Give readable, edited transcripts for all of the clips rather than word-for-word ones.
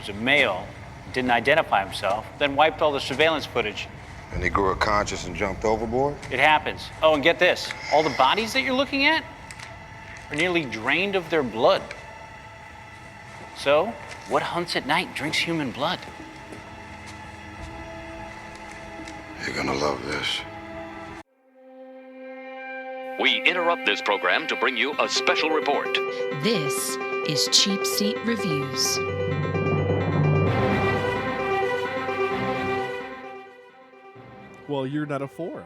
was a male, didn't identify himself, then wiped all the surveillance footage. And he grew a conscience and jumped overboard? It happens. Oh, and get this. All the bodies that you're looking at are nearly drained of their blood. So, what hunts at night drinks human blood? You're gonna love this. We interrupt this program to bring you a special report. This is Cheapseat Reviews. Well, you're not a 4.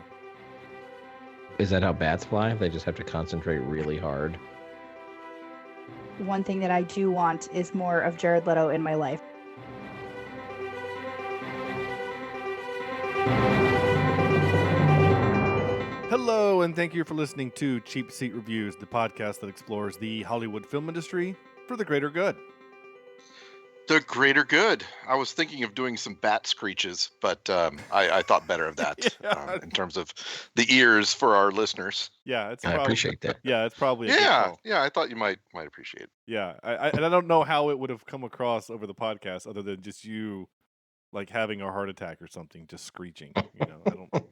Is that how bats fly? They just have to concentrate really hard. One thing that I do want is more of Jared Leto in my life. Hello, and thank you for listening to Cheap Seat Reviews, the podcast that explores the Hollywood film industry for the greater good. The greater good. I was thinking of doing some bat screeches, but I thought better of that in terms of the ears for our listeners. Yeah, I appreciate that. Yeah, it's probably a good call. Yeah. I thought you might appreciate it. Yeah, and I don't know how it would have come across over the podcast other than just you, like having a heart attack or something, just screeching. You know,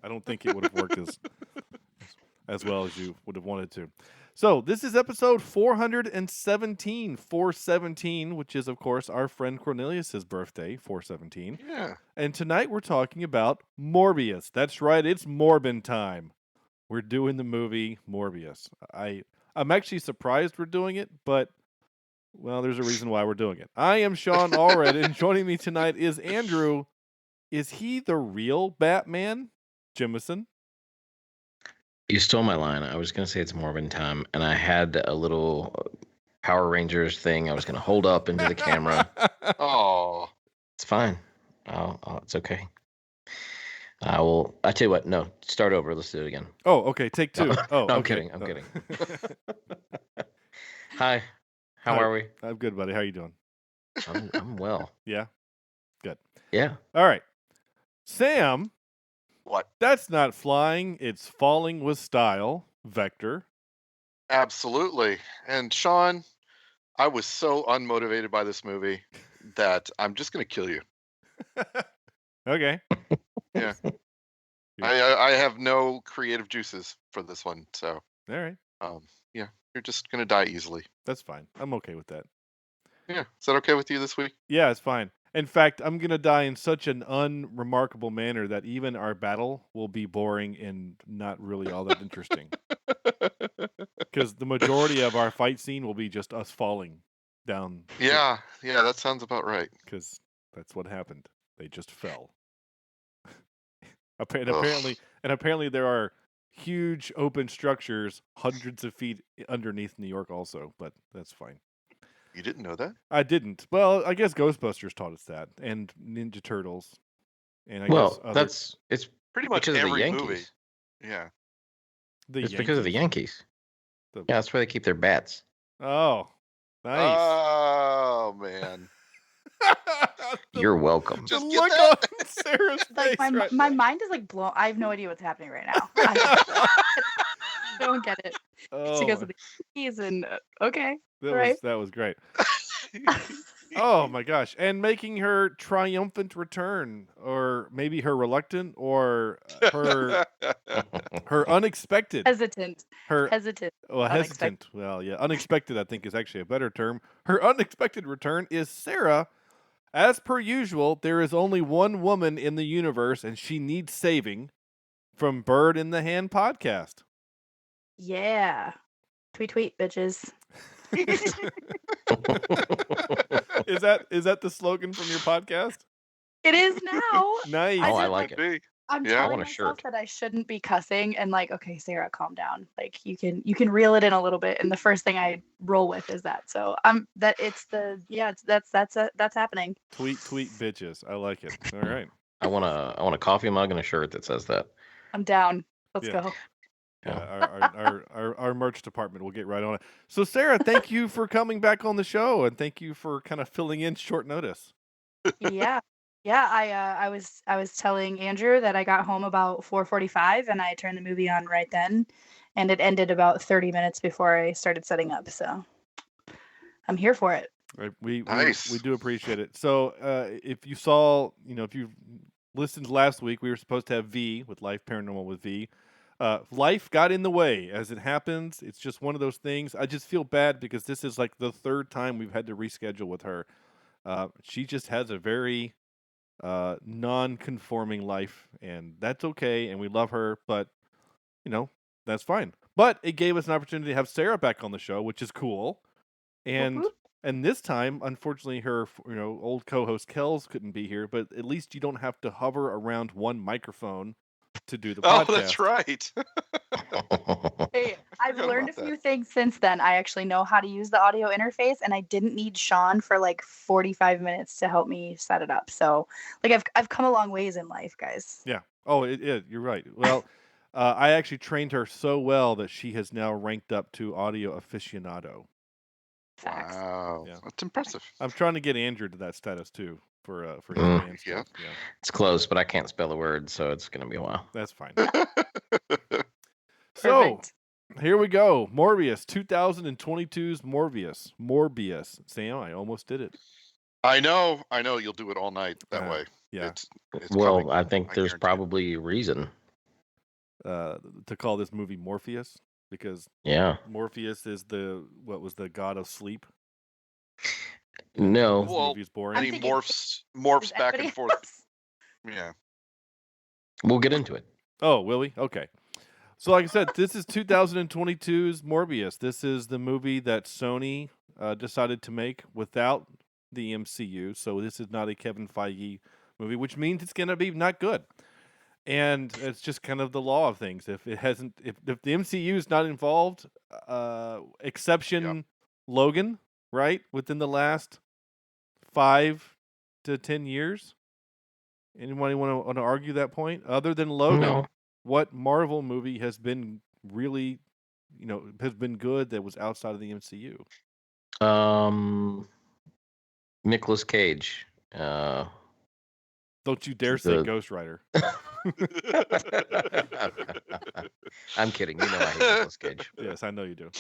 I don't think it would have worked as well as you would have wanted to. So this is episode 417, which is, of course, our friend Cornelius's birthday, 417. Yeah. And tonight we're talking about Morbius. That's right, it's Morbin Time. We're doing the movie Morbius. I'm actually surprised we're doing it, but, well, there's a reason why we're doing it. I am Sean Allred, and joining me tonight is Andrew. Is he the real Batman? Jimison? You stole my line. I was going to say it's Morbin Time, and I had a little Power Rangers thing I was going to hold up into the camera. Oh. It's fine. It's okay. I tell you what, no, start over. Let's do it again. Oh, okay, take 2. Oh, no, I'm okay. kidding. I'm kidding. Hi. How are we? I'm good, buddy. How you doing? I'm well. Yeah? Good. Yeah. All right. Sam. What? That's not flying. It's falling with style. Vector. Absolutely. And Sean, I was so unmotivated by this movie that I'm just going to kill you. Okay. Yeah. I have no creative juices for this one. So, all right. Yeah, you're just going to die easily. That's fine. I'm okay with that. Yeah. Is that okay with you this week? Yeah, it's fine. In fact, I'm going to die in such an unremarkable manner that even our battle will be boring and not really all that interesting. Because the majority of our fight scene will be just us falling down. Yeah, that sounds about right. Because that's what happened. They just fell. Apparently there are huge open structures hundreds of feet underneath New York also, but that's fine. You didn't know that? I didn't. Well, I guess Ghostbusters taught us that, and Ninja Turtles, and it's pretty much because every of the Yankees. movie. Yeah, because of the Yankees. Yeah, that's where they keep their bats. Oh, nice. Oh man, you're welcome. Just look on Sarah's face. Like my mind is like blown. I have no idea what's happening right now. I don't get it. It's because of the keys and okay. That was great. Oh my gosh. And making her triumphant return, or maybe her reluctant, or her unexpected. Hesitant. Well, unexpected. Hesitant. Well, yeah. Unexpected, I think, is actually a better term. Her unexpected return is Sarah. As per usual, there is only one woman in the universe, and she needs saving, from Bird in the Hand podcast. Yeah. Tweet, bitches. Is that the slogan from your podcast? It is now. Nice. I like it. I'm telling myself that I shouldn't be cussing and like, okay, Sarah, calm down. Like you can reel it in a little bit, and the first thing I roll with is that. So that's happening. Tweet bitches. I like it. All right. I want a coffee mug and a shirt that says that. I'm down. Let's go. Our merch department will get right on it. So Sarah, thank you for coming back on the show, and thank you for kind of filling in short notice. Yeah. I was telling Andrew that I got home about 4:45, and I turned the movie on right then, and it ended about 30 minutes before I started setting up. So I'm here for it. Right, we Nice. do appreciate it. So if you saw, if you listened last week, we were supposed to have V with Life Paranormal with V. Life got in the way, as it happens. It's just one of those things. I just feel bad because this is like the third time we've had to reschedule with her. She just has a very non-conforming life, and that's okay, and we love her, but that's fine. But it gave us an opportunity to have Sarah back on the show, which is cool. And Whoop, whoop. and this time, unfortunately, her old co-host Kells couldn't be here, but at least you don't have to hover around one microphone to do the Oh, podcast. that's right. Hey, I've Forgot learned a about few things since then. I actually know how to use the audio interface, and I didn't need Sean for like 45 minutes to help me set it up. So, like, I've come a long ways in life, guys. Yeah. Oh, you're right. Well, I actually trained her so well that she has now ranked up to audio aficionado. Facts. Wow. Yeah. That's impressive. I'm trying to get Andrew to that status too for his Mm. band Yeah. stuff. Yeah, It's close, but I can't spell the word, so it's gonna be a while. that's fine. So Perfect. here we go. Morbius, 2022's Morbius. Sam, I almost did it. I know. You'll do it all night that way. Yeah. It's Well, coming. I think I there's guarantee it. probably a reason. To call this movie Morpheus because Yeah. Morpheus is the god of sleep. No. This Well, movie is boring. And he thinking, morphs Does back and anybody forth. else? Yeah. We'll get into it. Oh, will we? Okay. So, like I said, this is 2022's Morbius. This is the movie that Sony decided to make without the MCU. So this is not a Kevin Feige movie, which means it's going to be not good. And it's just kind of the law of things. If the MCU is not involved, exception Logan, right? Within the last 5 to 10 years. Anybody want to argue that point? Other than Logan, No. what Marvel movie has been really, has been good that was outside of the MCU? Nicolas Cage. Don't you dare say The- Ghost Rider. I'm kidding. You know I hate Nicolas Cage. Yes, I know you do.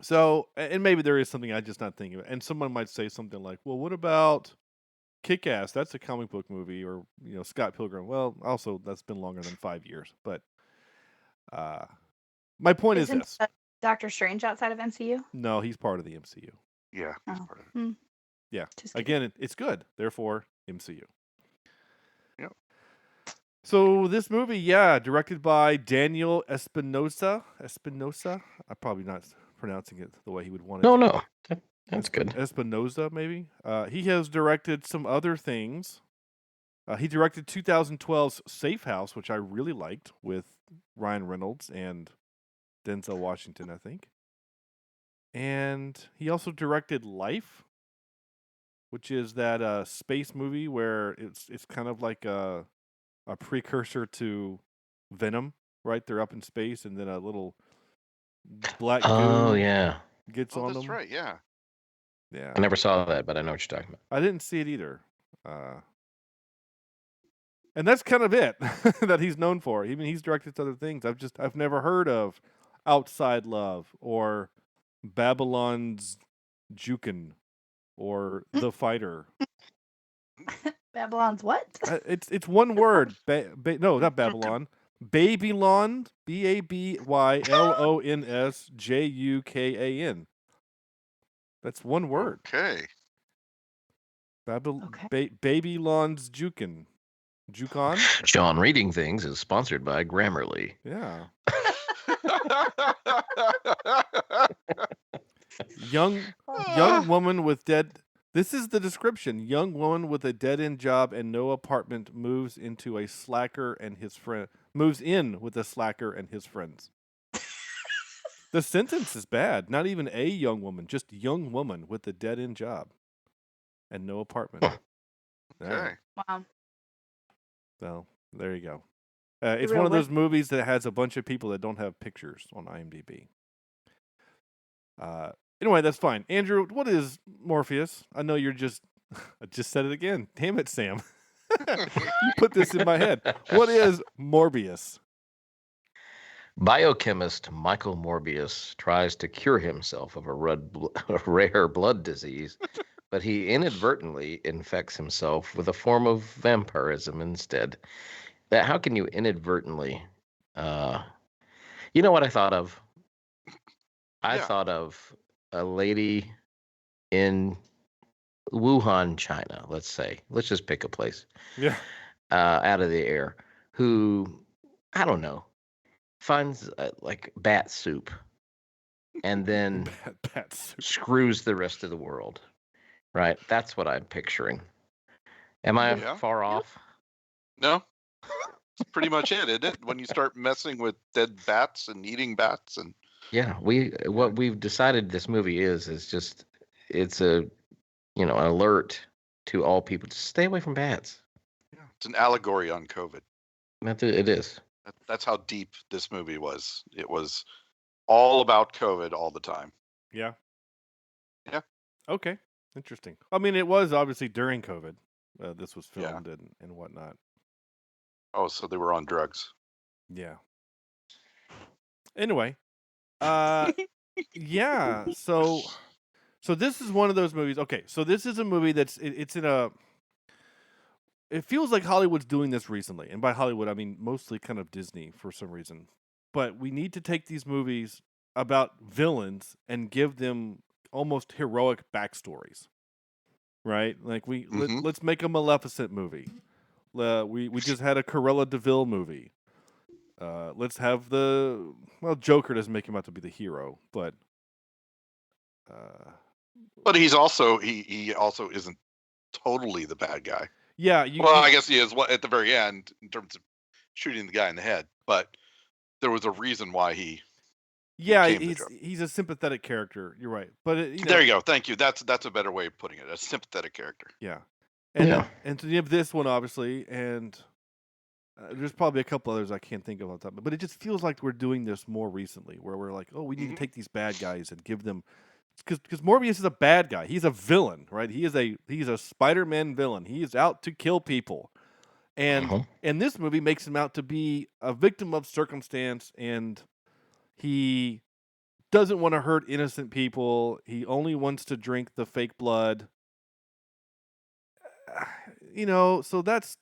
So, and maybe there is something I'm just not thinking of. And someone might say something like, well, what about Kick-Ass? That's a comic book movie. Or, Scott Pilgrim. Well, also, that's been longer than 5 years. But my point is Isn't this. Doctor Strange outside of MCU? No, he's part of the MCU. Yeah. that's Oh. part of it. Yeah. Just kidding. Again, it's good. Therefore, MCU. Yep. So this movie, directed by Daniel Espinosa. I'm probably not pronouncing it the way he would want it. No. That's good. Espinosa, maybe. He has directed some other things. He directed 2012's Safe House, which I really liked, with Ryan Reynolds and Denzel Washington, I think. And he also directed Life, which is that space movie where it's kind of like a precursor to Venom, right? They're up in space, and then a little black Oh, goo yeah. gets Oh, on that's them. right. Yeah. Yeah, I never saw that, but I know what you're talking about. I didn't see it either. And that's kind of it that he's known for. Even he's directed other things. I've never heard of Outside Love or Babylon's Jukin or The Fighter. Babylon's what? It's one word. No, not Babylon. Babylon. BABYLONSJUKAN. That's one word. Okay. Babylon's Jukin. Jukon? Sean Reading Things is sponsored by Grammarly. Yeah. Young woman with dead. This is the description. Young woman with a dead-end job and no apartment moves in with a slacker and his friends. The sentence is bad. Not even a young woman, just young woman with a dead-end job and no apartment. Huh. Okay. Wow. So there you go. It's real one of those list. movies that has a bunch of people that don't have pictures on IMDb. Anyway, that's fine. Andrew, what is Morpheus? I know you're just... I just said it again. Damn it, Sam. You put this in my head. What is Morbius? Biochemist Michael Morbius tries to cure himself of a rare blood disease, but he inadvertently infects himself with a form of vampirism instead. How can you inadvertently? You know what I thought of? I Yeah. thought of a lady in Wuhan, China, let's say. Let's just pick a place. Yeah. Out of the air, who, I don't know, finds like bat soup and then Bat soup. screws the rest of the world. Right? That's what I'm picturing. Am I Yeah. far off? No, that's pretty much it, isn't it? When you start messing with dead bats and eating bats and Yeah, what we've decided this movie is just it's a an alert to all people to stay away from bats. it's an allegory on COVID. It is. That's how deep this movie was. It was all about COVID all the time. Yeah. Yeah. Okay. Interesting. I mean, it was obviously during COVID. This was Yeah. filmed and whatnot. Oh, so they were on drugs. Yeah. Anyway, yeah. So this is one of those movies. Okay, so this is a movie it's in a. It feels like Hollywood's doing this recently, and by Hollywood I mean mostly kind of Disney for some reason. But we need to take these movies about villains and give them almost heroic backstories, right? Like let's make a Maleficent movie. We just had a Cruella de Vil movie. Let's have Joker doesn't make him out to be the hero, but he's also he also isn't totally the bad guy. Yeah. I guess he is at the very end in terms of shooting the guy in the head, but there was a reason why he. Yeah, he's a sympathetic character. You're right, but there you go. Thank you. That's a better way of putting it. A sympathetic character. Yeah, and to have this one obviously, and there's probably a couple others I can't think of on top, but it just feels like we're doing this more recently, where we're like, oh, we need to take these bad guys and give them, because Morbius is a bad guy. He's a villain, right? He's a Spider-Man villain. He is out to kill people, and this movie makes him out to be a victim of circumstance, and he doesn't want to hurt innocent people. He only wants to drink the fake blood. So that's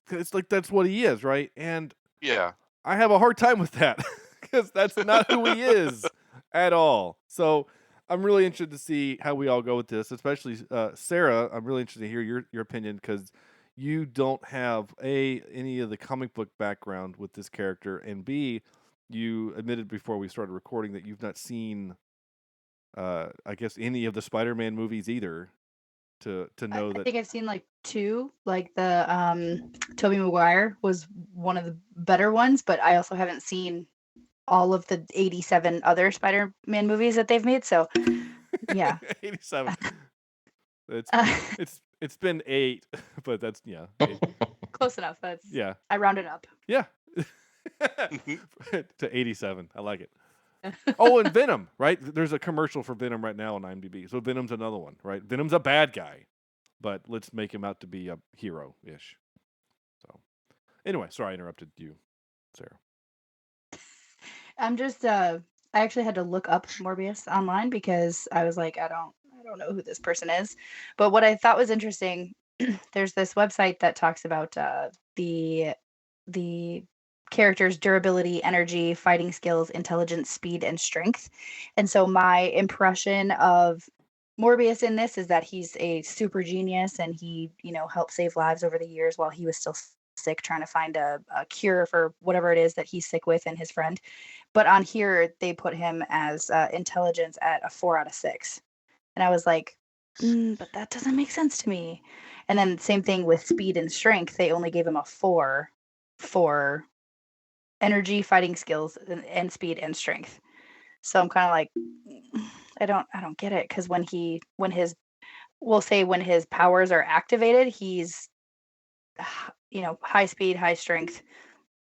what he is, right? And yeah, I have a hard time with that because that's not who he is at all. So I'm really interested to see how we all go with this, especially Sarah. I'm really interested to hear your opinion because you don't have any of the comic book background with this character, and B, you admitted before we started recording that you've not seen, I guess, any of the Spider-Man movies either. To know that I think I've seen like two, like the Tobey Maguire was one of the better ones, but I also haven't seen all of the 87 other Spider-Man movies that they've made. So yeah. 87. It's been 8, but that's 8. Close enough. That's I rounded up. Yeah. To 87. I like it. Oh, and Venom, right? There's a commercial for Venom right now on IMDb. So Venom's another one, right? Venom's a bad guy, but let's make him out to be a hero-ish. So, anyway, sorry I interrupted you, Sarah. I'm just I actually had to look up Morbius online because I was like, I don't know who this person is. But what I thought was interesting, there's this website that talks about the character's durability, energy, fighting skills, intelligence, speed, and strength. And so my impression of Morbius in this is that he's a super genius and he, helped save lives over the years while he was still sick, trying to find a cure for whatever it is that he's sick with and his friend. But on here, they put him as intelligence at a 4 out of 6. And I was like, but that doesn't make sense to me. And then same thing with speed and strength. They only gave him a 4 for energy, fighting skills, and speed and strength. So I'm kind of like, I don't get it, because when his powers are activated, he's high speed, high strength,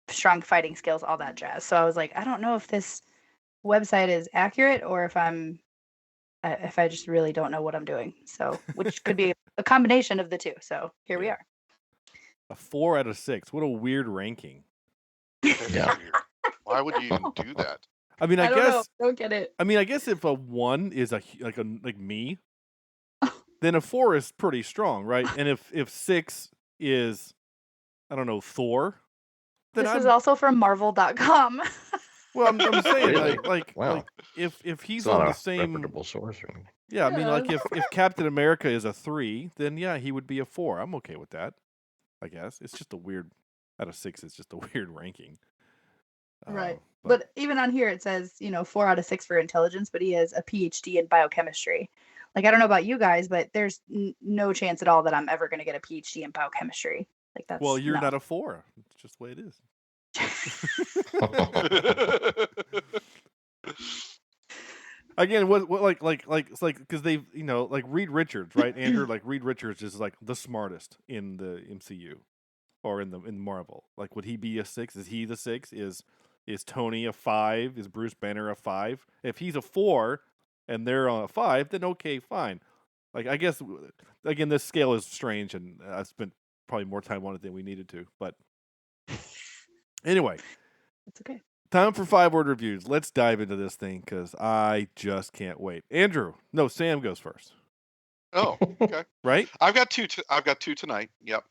strong fighting skills, all that jazz. So I was like, I don't know if this website is accurate or if I just really don't know what I'm doing. So, which could be a combination of the two. So here we are. A 4 out of 6. What a weird ranking. Yeah. Why would you even do that? I mean, I don't know. guess. Don't get it. I mean, I guess if a 1 is like me, then a 4 is pretty strong, right? And if 6 is, I don't know, Thor, then This is also from Marvel.com. well, I'm saying Really? like Wow. if he's It's not on a the same. reputable source or anything. Yeah, I mean, like Yeah. if Captain America is a 3, then yeah, he would be a 4. I'm okay with that. I guess it's just a weird out of 6. It's just a weird ranking. Right. But even on here, it says, 4 out of 6 for intelligence, but he has a PhD in biochemistry. Like, I don't know about you guys, but there's no chance at all that I'm ever going to get a PhD in biochemistry. Like, that's well, you're no. not a 4. It's just the way it is. Again, what like it's like because they've like Reed Richards, right? Andrew, like Reed Richards is like the smartest in the MCU or in Marvel. Like, would he be a 6? Is he the 6? Is Tony a 5? Is Bruce Banner a 5? If he's a 4 and they're on a 5, then okay, fine. Like, I guess again, this scale is strange, and I spent probably more time on it than we needed to. But anyway, It's okay. time for 5-word reviews. Let's dive into this thing because I just can't wait. Andrew, no, Sam goes first. Oh, okay. Right? I've got two. I've got two tonight. Yep.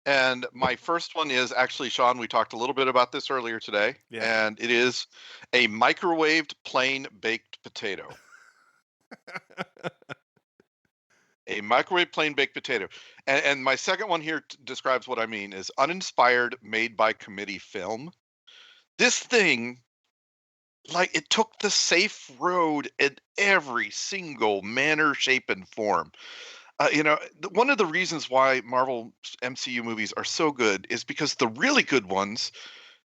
And my first one is actually, Sean, we talked a little bit about this earlier today, and it is a microwaved plain baked potato. A microwave plain baked potato. And my second one here describes what I mean is uninspired, made by committee film. This thing, like, it took the safe road in every single manner, shape, and form. One of the reasons why Marvel MCU movies are so good is because the really good ones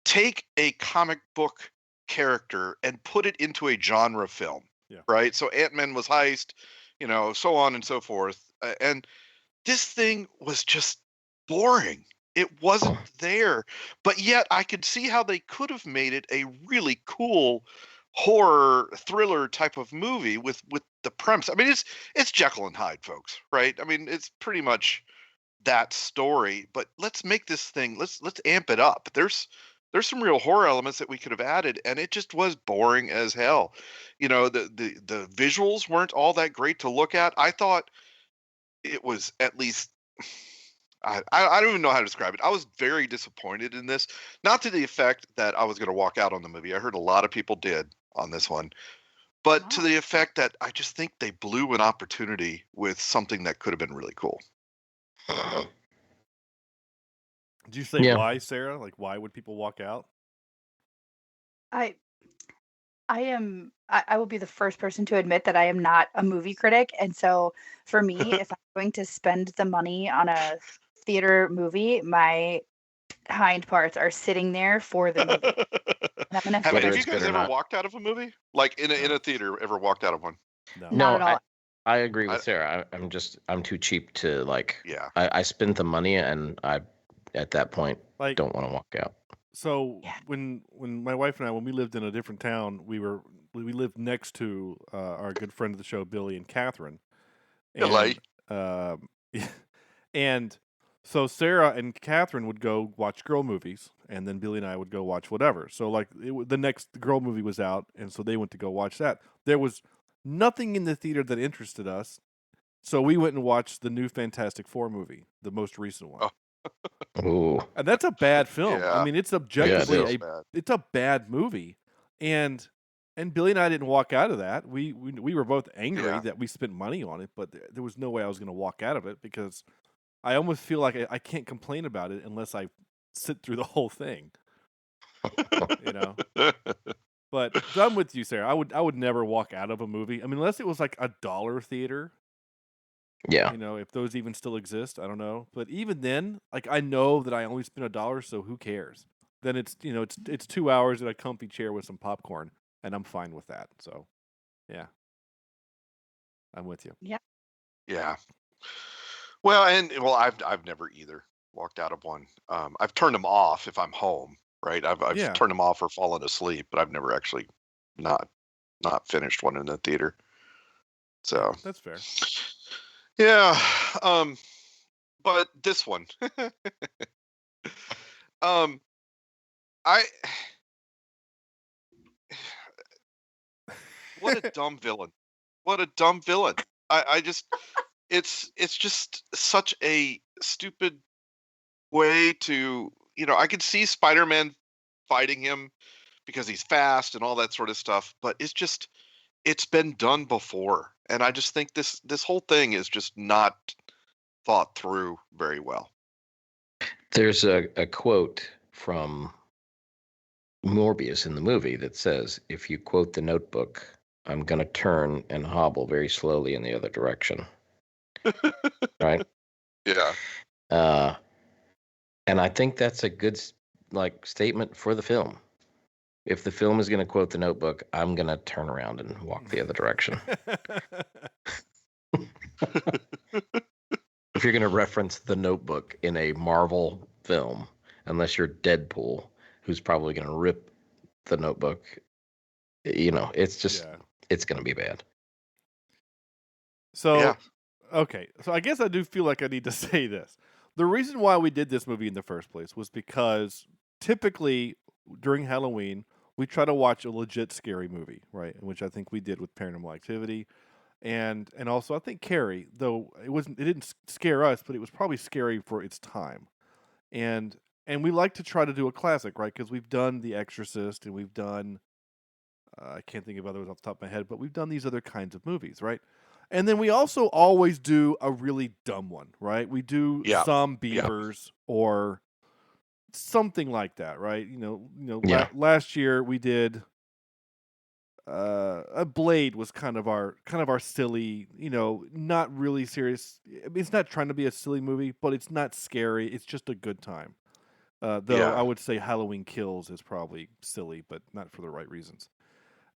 take a comic book character and put it into a genre film, right? So Ant-Man was heist, so on and so forth. And this thing was just boring. It wasn't there, but yet I could see how they could have made it a really cool horror thriller type of movie with the premise. I mean, it's Jekyll and Hyde, folks, right? I mean, it's pretty much that story, but let's make this thing, let's amp it up. There's some real horror elements that we could have added, and it just was boring as hell. The visuals weren't all that great to look at. I thought it was at least I don't even know how to describe it. I was very disappointed in this. Not to the effect that I was going to walk out on the movie. I heard a lot of people did on this one. But to the effect that I just think they blew an opportunity with something that could have been really cool. Did you say why, Sarah? Like, why would people walk out? I will be the first person to admit that I am not a movie critic. And so for me, if I'm going to spend the money on a theater movie, my hind parts are sitting there for the movie. And I'm Have you guys ever walked out of a movie? Like in a theater, ever walked out of one? Not at all. I agree with Sarah. I'm too cheap to I spent the money, and I at that point don't want to walk out. So when my wife and I, when we lived in a different town, we lived next to our good friend of the show, Billy and Catherine. And so Sarah and Catherine would go watch girl movies, and then Billy and I would go watch whatever. So like the next girl movie was out, and so they went to go watch that. There was nothing in the theater that interested us, so we went and watched the new Fantastic Four movie, the most recent one. Ooh. And that's a bad film. Yeah. I mean, it's objectively bad. It's a bad movie. And Billy and I didn't walk out of that. We were both angry that we spent money on it, but there was no way I was going to walk out of it because I almost feel like I can't complain about it unless I sit through the whole thing. But I'm with you, Sarah. I would never walk out of a movie. I mean, unless it was like a dollar theater. Yeah. If those even still exist, I don't know. But even then, like, I know that I only spent $1, so who cares? Then it's 2 hours in a comfy chair with some popcorn, and I'm fine with that. So, yeah, I'm with you. Yeah. Yeah. Well, I've never either walked out of one. I've turned them off if I'm home, right? I've turned them off or fallen asleep, but I've never actually not finished one in the theater. So that's fair. Yeah, but this one, What a dumb villain. What a dumb villain. I just it's just such a stupid way to, I could see Spider-Man fighting him because he's fast and all that sort of stuff, but it's been done before. And I just think this whole thing is just not thought through very well. There's a quote from Morbius in the movie that says, if you quote the Notebook, I'm going to turn and hobble very slowly in the other direction. Right? Yeah. And I think that's a good statement for the film. If the film is going to quote the Notebook, I'm going to turn around and walk the other direction. If you're going to reference the Notebook in a Marvel film, unless you're Deadpool, who's probably going to rip the Notebook, it's just, it's going to be bad. So, Yeah. Okay. So I guess I do feel like I need to say this. The reason why we did this movie in the first place was because typically during Halloween, we try to watch a legit scary movie, right? Which I think we did with Paranormal Activity. And also I think Carrie, though it didn't scare us, but it was probably scary for its time. And we like to try to do a classic, right? Because we've done The Exorcist and we've done I can't think of others off the top of my head, but we've done these other kinds of movies, right? And then we also always do a really dumb one, right? We do some Beavers or something like that, right? Last year we did a Blade was kind of our silly, not really serious. I mean, it's not trying to be a silly movie, but it's not scary. It's just a good time. Though I would say Halloween Kills is probably silly, but not for the right reasons.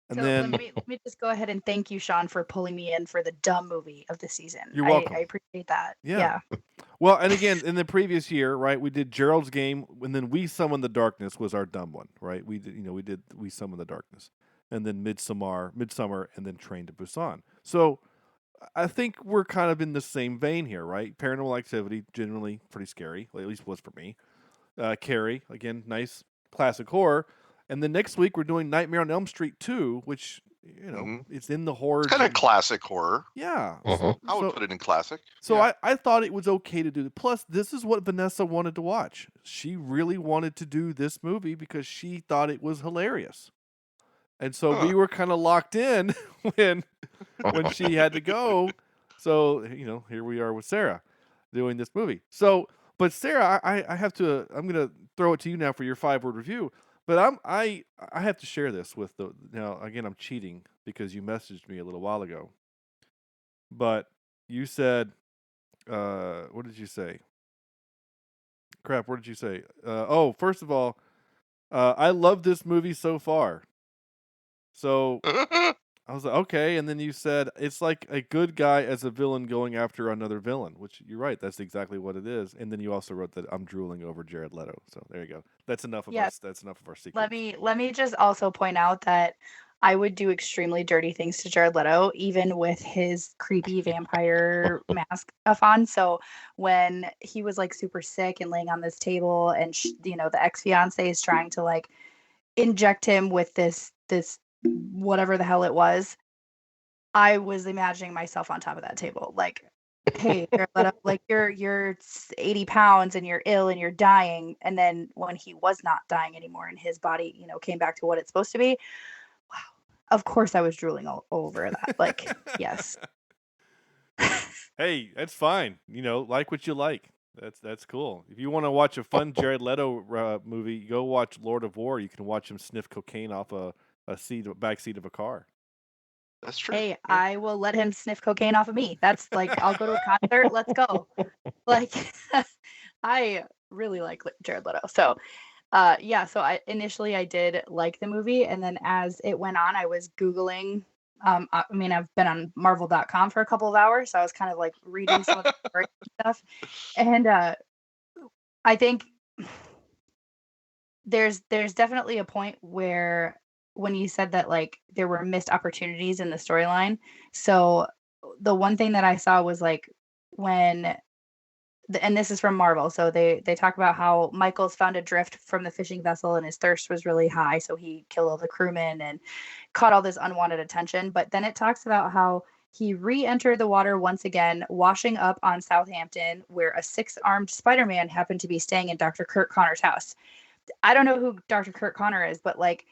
And then let me just go ahead and thank you, Sean, for pulling me in for the dumb movie of the season. You're welcome. I appreciate that. Yeah. Well, and again, in the previous year, right, we did Gerald's Game, and then We Summon the Darkness was our dumb one, right? We did We Summon the Darkness, and then Midsummer, and then Train to Busan. So I think we're kind of in the same vein here, right? Paranormal Activity, generally pretty scary, at least was for me. Carrie, again, nice classic horror. And then next week we're doing Nightmare on Elm Street 2, which, it's in the horror. It's kind of classic horror. Yeah. I would put it in classic. So I thought it was okay to do. Plus, this is what Vanessa wanted to watch. She really wanted to do this movie because she thought it was hilarious. And so we were kind of locked in when she had to go. So, here we are with Sarah doing this movie. So, but Sarah, I'm going to throw it to you now for your 5-word review. But I have to share this with now again I'm cheating because you messaged me a little while ago. But you said, what did you say? Crap, what did you say? First of all, I love this movie so far. So I was like, okay, and then you said it's like a good guy as a villain going after another villain, which you're right, that's exactly what it is. And then you also wrote that I'm drooling over Jared Leto. So there you go. That's enough of us. That's enough of our secrets. Let me just also point out that I would do extremely dirty things to Jared Leto, even with his creepy vampire mask on. So when he was like super sick and laying on this table, and the ex-fiance is trying to like inject him with this whatever the hell it was, I was imagining myself on top of that table, like, hey, like you're 80 pounds and you're ill and you're dying. And then when he was not dying anymore and his body, came back to what it's supposed to be, wow, of course I was drooling all over that. Like, yes. Hey, that's fine. Like what you like. That's cool. If you want to watch a fun Jared Leto movie, go watch Lord of War. You can watch him sniff cocaine off a back seat of a car. That's true. Hey, I will let him sniff cocaine off of me. That's like, I'll go to a concert. Let's go. Like, I really like Jared Leto. So, so I did like the movie, and then as it went on, I was Googling. I've been on Marvel.com for a couple of hours, so I was kind of like reading some of the story stuff, and I think there's definitely a point where when you said that like there were missed opportunities in the storyline. So the one thing that I saw was like when and this is from Marvel. So they talk about how Michael's found adrift from the fishing vessel and his thirst was really high, so he killed all the crewmen and caught all this unwanted attention. But then it talks about how he re-entered the water once again, washing up on Southampton, where a six-armed Spider-Man happened to be staying in Dr. Kurt Connor's house. I don't know who Dr. Kurt Connor is, but like,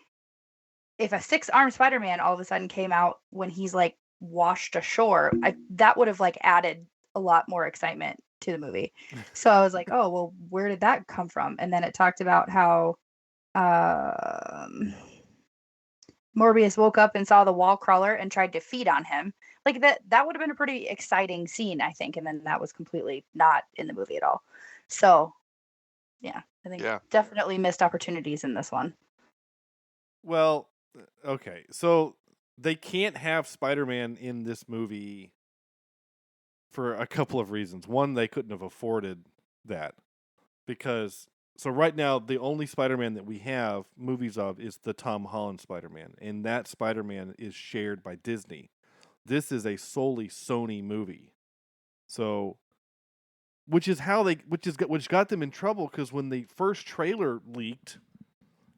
if a six-armed Spider-Man all of a sudden came out when he's like washed ashore, that would have like added a lot more excitement to the movie. So I was like, oh, well, where did that come from? And then it talked about how Morbius woke up and saw the wall crawler and tried to feed on him. Like that would have been a pretty exciting scene, I think. And then that was completely not in the movie at all. So yeah, I think definitely missed opportunities in this one. Well, okay. So they can't have Spider-Man in this movie for a couple of reasons. One, they couldn't have afforded that because so right now the only Spider-Man that we have movies of is the Tom Holland Spider-Man, and that Spider-Man is shared by Disney. This is a solely Sony movie. So which got them in trouble because when the first trailer leaked,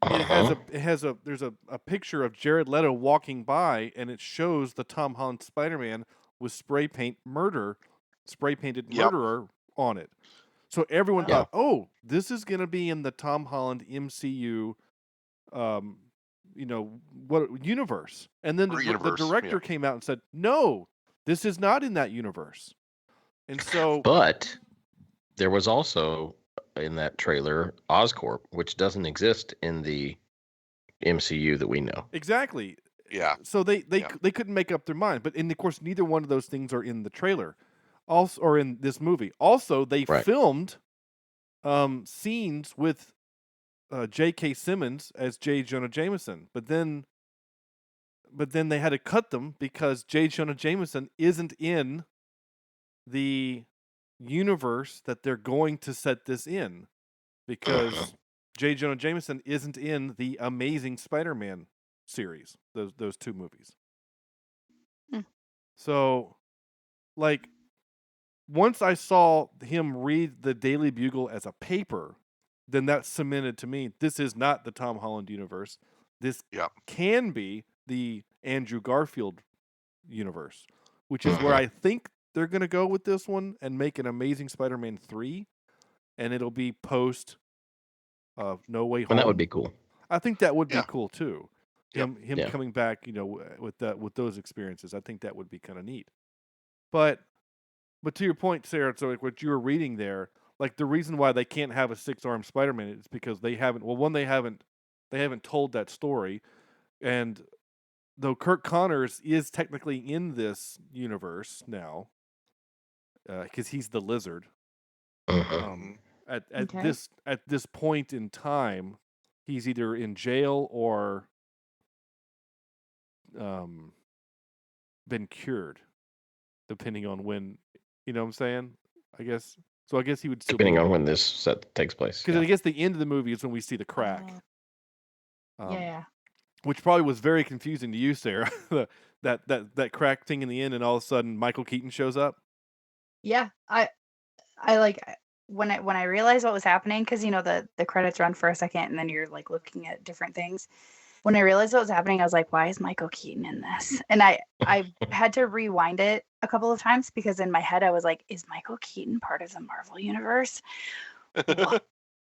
there's a picture of Jared Leto walking by, and it shows the Tom Holland Spider-Man with spray painted murderer on it. So everyone thought, oh, this is going to be in the Tom Holland MCU, universe. And then the director came out and said, no, this is not in that universe. And so, but there was also in that trailer Oscorp, which doesn't exist in the MCU that we know. Exactly. Yeah. So they couldn't make up their mind, but of course neither one of those things are in the trailer, also or in this movie. Also, they filmed scenes with J.K. Simmons as J. Jonah Jameson, but then they had to cut them because J. Jonah Jameson isn't in the universe that they're going to set this in, because J. Jonah Jameson isn't in the Amazing Spider-Man series, those two movies. So, like, once I saw him read the Daily Bugle as a paper, then that cemented to me, this is not the Tom Holland universe. This can be the Andrew Garfield universe, which is where I think they're going to go with this one and make an Amazing Spider-Man 3, and it'll be post No Way Home. And that would be cool. I think that would be cool too. Him coming back, with those experiences. I think that would be kind of neat. But to your point, Sarah, so like what you were reading there, like the reason why they can't have a six-armed Spider-Man is because they haven't told that story, and though Kirk Connors is technically in this universe now, because he's the Lizard. At this point in time, he's either in jail or been cured, depending on when. You know what I'm saying? I guess he would still depending on when this set takes place. Because I guess the end of the movie is when we see the crack. Yeah. Which probably was very confusing to you, Sarah. that crack thing in the end, and all of a sudden Michael Keaton shows up. Yeah, I like when I realized what was happening, because the credits run for a second and then you're like looking at different things. When I realized what was happening, I was like, why is Michael Keaton in this? And I had to rewind it a couple of times because in my head I was like, is Michael Keaton part of the Marvel universe?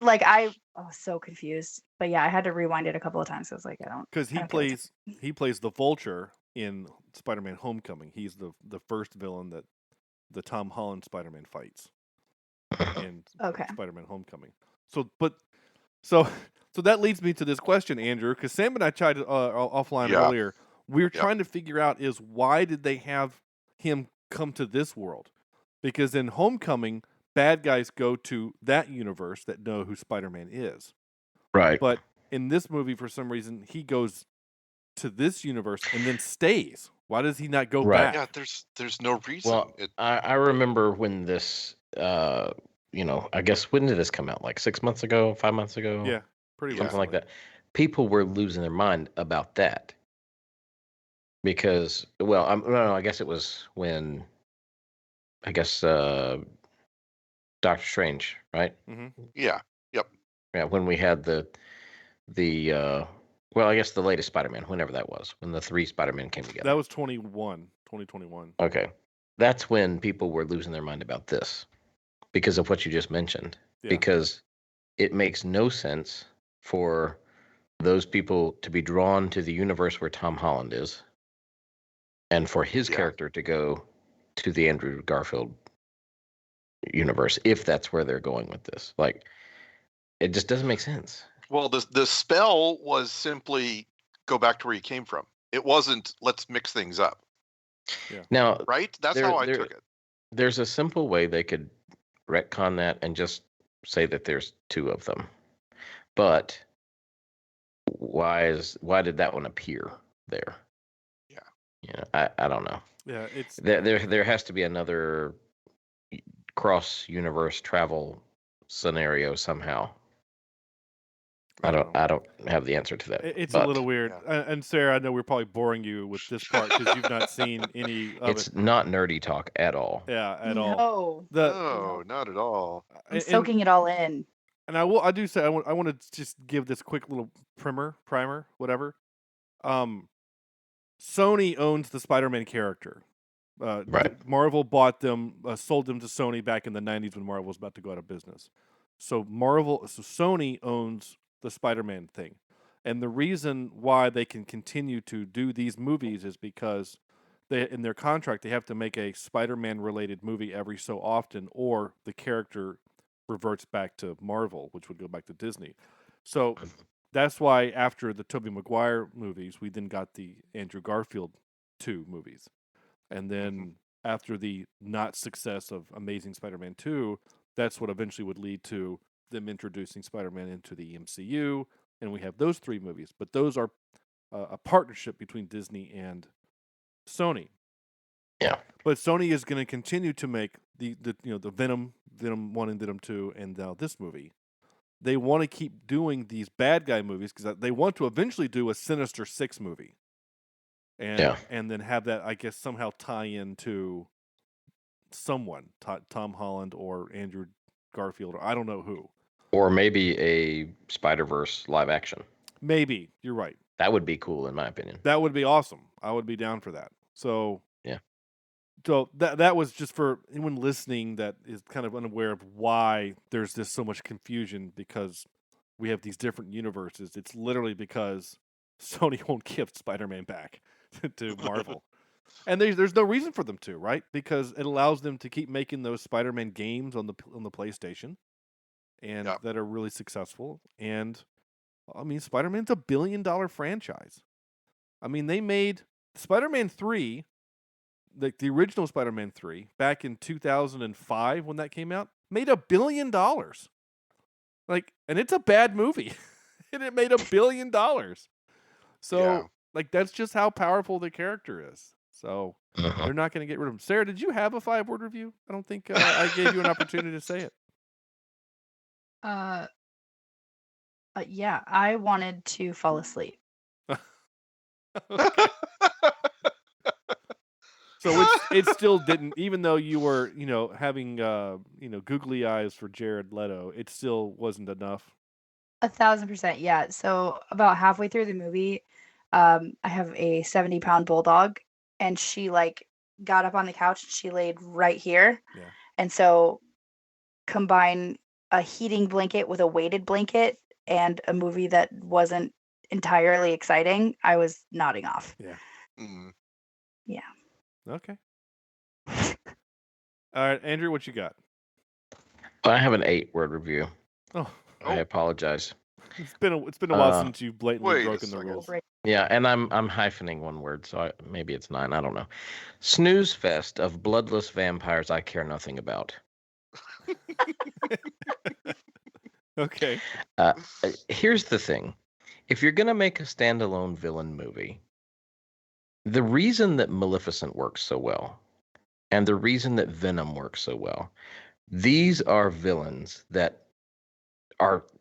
Like I was so confused. But yeah, I had to rewind it a couple of times. I was like, I don't. Because he plays the Vulture in Spider-Man: Homecoming. He's the first villain that the Tom Holland Spider-Man fights in Spider-Man: Homecoming. So that leads me to this question, Andrew, because Sam and I tried offline earlier. We were trying to figure out is why did they have him come to this world? Because in Homecoming, bad guys go to that universe that know who Spider-Man is. Right. But in this movie, for some reason, he goes to this universe and then stays. Why does he not go back? Yeah, there's no reason. Well, I remember when this, I guess, when did this come out? Like 6 months ago, 5 months ago? Yeah. Something like that. People were losing their mind about that because, I guess it was when, Doctor Strange, right? Yeah. Yep. Yeah, when we had the well, I guess the latest Spider-Man, whenever that was, when the 3 Spider-Men came together. That was 2021. Okay. That's when people were losing their mind about this because of what you just mentioned. Yeah. Because it makes no sense for those people to be drawn to the universe where Tom Holland is and for his character to go to the Andrew Garfield universe, if that's where they're going with this. Like, it just doesn't make sense. Well, the spell was simply go back to where you came from. It wasn't let's mix things up. Yeah. Now, right? That's how I took it. There's a simple way they could retcon that and just say that there's 2 of them. But why did that one appear there? Yeah. You know, I don't know. Yeah, it's there has to be another cross universe travel scenario somehow. I don't have the answer to that. It's a little weird. And Sarah, I know we're probably boring you with this part because you've not seen any of it's not nerdy talk at all. Yeah, at all. No, not at all. I'm soaking it all in. And I do say I want to just give this quick little primer, whatever. Sony owns the Spider-Man character. Right. Marvel bought them, sold them to Sony back in the 90s when Marvel was about to go out of business. So Sony owns the Spider-Man thing. And the reason why they can continue to do these movies is because in their contract, they have to make a Spider-Man related movie every so often, or the character reverts back to Marvel, which would go back to Disney. So that's why after the Tobey Maguire movies, we then got the Andrew Garfield 2 movies. And then after the not success of Amazing Spider-Man 2, that's what eventually would lead to them introducing Spider-Man into the MCU, and we have those 3 movies. But those are a partnership between Disney and Sony. Yeah. But Sony is going to continue to make the Venom 1 and Venom 2, and now this movie. They want to keep doing these bad guy movies because they want to eventually do a Sinister Six movie. And then have that, I guess, somehow tie into someone, Tom Holland or Andrew Garfield, or I don't know who. Or maybe a Spider-Verse live action. Maybe. You're right. That would be cool, in my opinion. That would be awesome. I would be down for that. So yeah. So that was just for anyone listening that is kind of unaware of why there's this so much confusion because we have these different universes. It's literally because Sony won't give Spider-Man back to Marvel. And there's no reason for them to, right? Because it allows them to keep making those Spider-Man games on the PlayStation, and that are really successful. And I mean, Spider-Man's $1 billion franchise. I mean, they made Spider-Man 3, the original Spider-Man 3, back in 2005 when that came out, made $1 billion. Like, and it's a bad movie, and it made $1 billion. So, like, that's just how powerful the character is. So they're not going to get rid of him. Sarah, did you have a 5-word review? I don't think I gave you an opportunity to say it. Yeah, I wanted to fall asleep. Okay. So it still didn't, even though you were, having, googly eyes for Jared Leto, it still wasn't enough. 1,000%, yeah. So about halfway through the movie, I have a 70-pound bulldog, and she got up on the couch and she laid right here. Yeah. And so combine a heating blanket with a weighted blanket and a movie that wasn't entirely exciting, I was nodding off. Yeah. Mm-hmm. Yeah. Okay. All right, Andrew, what you got? I have an 8-word review. Oh, I apologize. It's been a while since you've blatantly broken the rules. Yeah, and I'm hyphening one word, so maybe it's 9. I don't know. Snooze fest of bloodless vampires I care nothing about. Okay. Here's the thing. If you're going to make a standalone villain movie, the reason that Maleficent works so well, and the reason that Venom works so well, these are villains that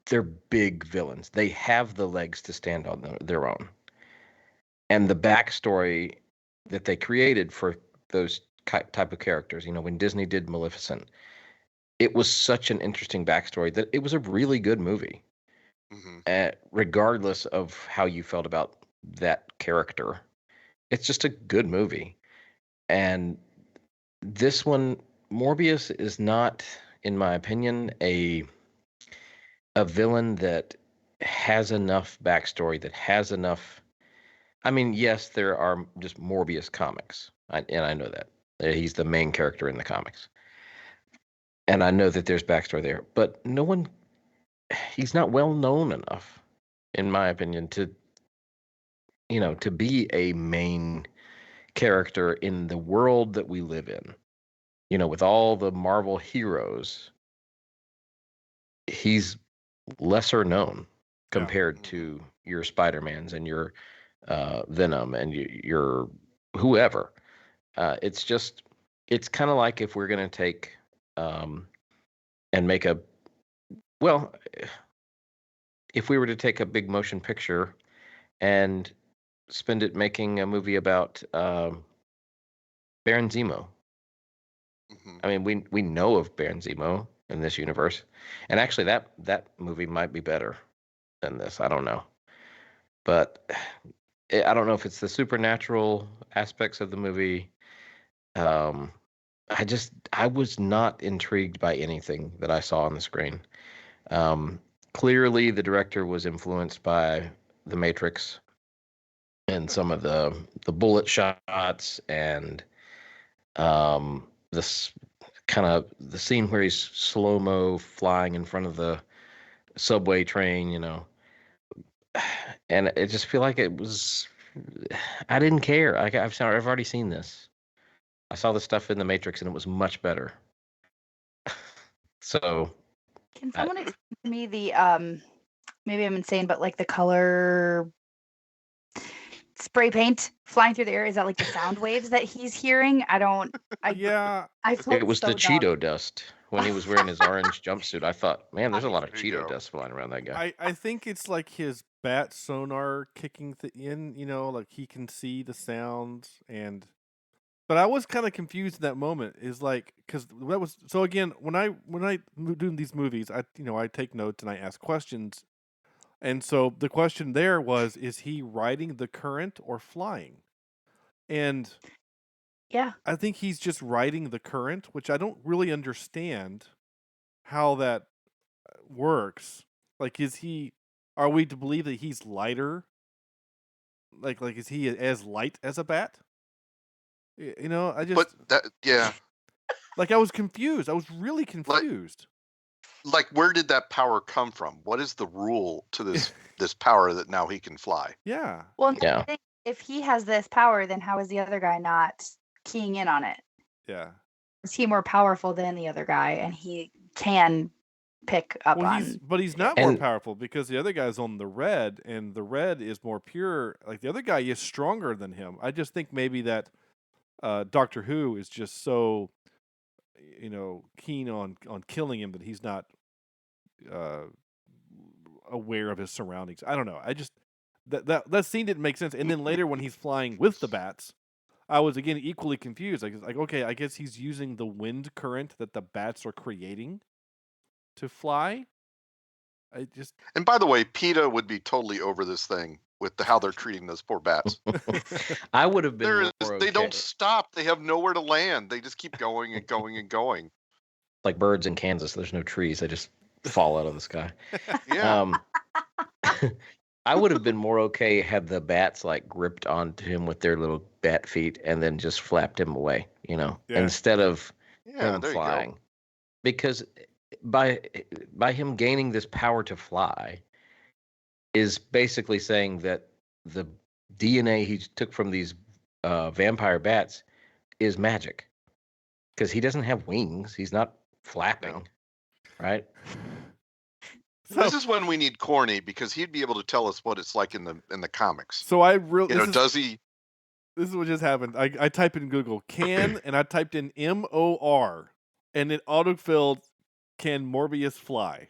they're big villains. They have the legs to stand on their own. And the backstory that they created for those type of characters, when Disney did Maleficent, it was such an interesting backstory that it was a really good movie, regardless of how you felt about that character. It's just a good movie. And this one, Morbius is not, in my opinion, a villain that has enough backstory, that has enough. I mean, yes, there are just Morbius comics, and I know that. He's the main character in the comics. And I know that there's backstory there, but he's not well known enough, in my opinion, to be a main character in the world that we live in. With all the Marvel heroes, he's lesser known compared to your Spider-Mans and your Venom and your whoever. It's kind of like if we're going to take and make if we were to take a big motion picture and spend it making a movie about Baron Zemo. I mean, we know of Baron Zemo in this universe, and actually that movie might be better than this. I don't know, but I don't know if it's the supernatural aspects of the movie. I was not intrigued by anything that I saw on the screen. Clearly, the director was influenced by The Matrix and some of the bullet shots and this kind of the scene where he's slow-mo flying in front of the subway train, and I just feel like it was. I didn't care. I've already seen this. I saw the stuff in The Matrix, and it was much better. So, can someone explain to me the maybe I'm insane, but like the color spray paint flying through the air? Is that like the sound waves that he's hearing? I it was the Cheeto dust when he was wearing his orange jumpsuit. I thought, man, there's a lot of Cheeto dust flying around that guy. I think it's like his bat sonar kicking in, like he can see the sounds but I was kind of confused in that moment. Is like because that was so again when I do these movies, I take notes and I ask questions, and so the question there was: is he riding the current or flying? And yeah, I think he's just riding the current, which I don't really understand how that works. Like, are we to believe that he's lighter? Like is he as light as a bat? I just. But yeah. Like I was confused. I was really confused. Like where did that power come from? What is the rule to this power that now he can fly? Yeah. Well, yeah. If he has this power, then how is the other guy not keying in on it? Yeah. Is he more powerful than the other guy, and he can pick up on? But he's not more powerful because the other guy's on the red, and the red is more pure. Like the other guy is stronger than him. I just think maybe that Doctor Who is just so, keen on killing him that he's not aware of his surroundings. I don't know. I just that scene didn't make sense. And then later when he's flying with the bats, I was again equally confused. Like okay, I guess he's using the wind current that the bats are creating to fly. And by the way, PETA would be totally over this thing with how they're treating those poor bats. I would have been more okay. They don't stop. They have nowhere to land. They just keep going and going and going. Like birds in Kansas, there's no trees. They just fall out of the sky. Yeah. I would have been more okay had the bats like gripped onto him with their little bat feet and then just flapped him away, instead of him flying. Because by him gaining this power to fly is basically saying that the DNA he took from these vampire bats is magic. Because he doesn't have wings. He's not flapping, right? This is when we need Corny because he'd be able to tell us what it's like in the comics. So I really, does he? This is what just happened. I typed in Google "can" and I typed in MOR, and it autofilled "Can Morbius fly?"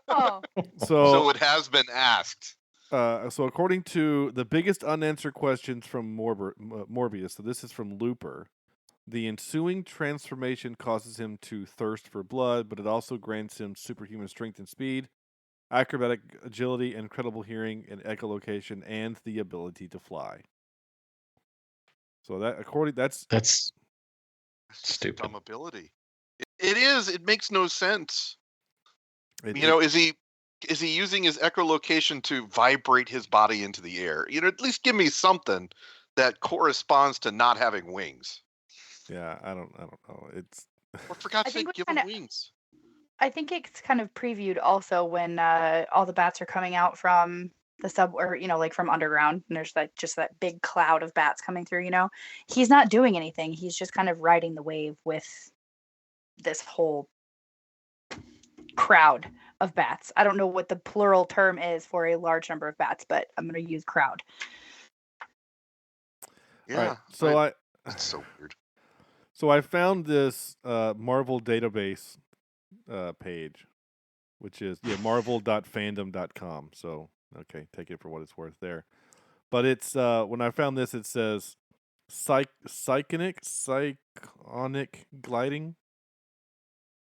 Oh. So it has been asked. So according to the biggest unanswered questions from Morbius, so this is from Looper. The ensuing transformation causes him to thirst for blood, but it also grants him superhuman strength and speed, acrobatic agility, incredible hearing and echolocation, and the ability to fly. So that's That's It's just a stupid. dumb ability. It is. It makes no sense. it, You know, is he using his echolocation to vibrate his body into the air? You know, at least give me something that corresponds to not having wings. yeah, I don't know. It's Or for God's I think sake, we give him kinda- wings. I think it's kind of previewed also when all the bats are coming out from the sub, or like from underground, and there's that big cloud of bats coming through. He's not doing anything. He's just kind of riding the wave with this whole crowd of bats. I don't know what the plural term is for a large number of bats, but I'm going to use crowd. Yeah. all right. So It's so weird. So I found this Marvel database page, which is marvel.fandom.com. So okay, take it for what it's worth there. But it's when I found this, it says psionic gliding.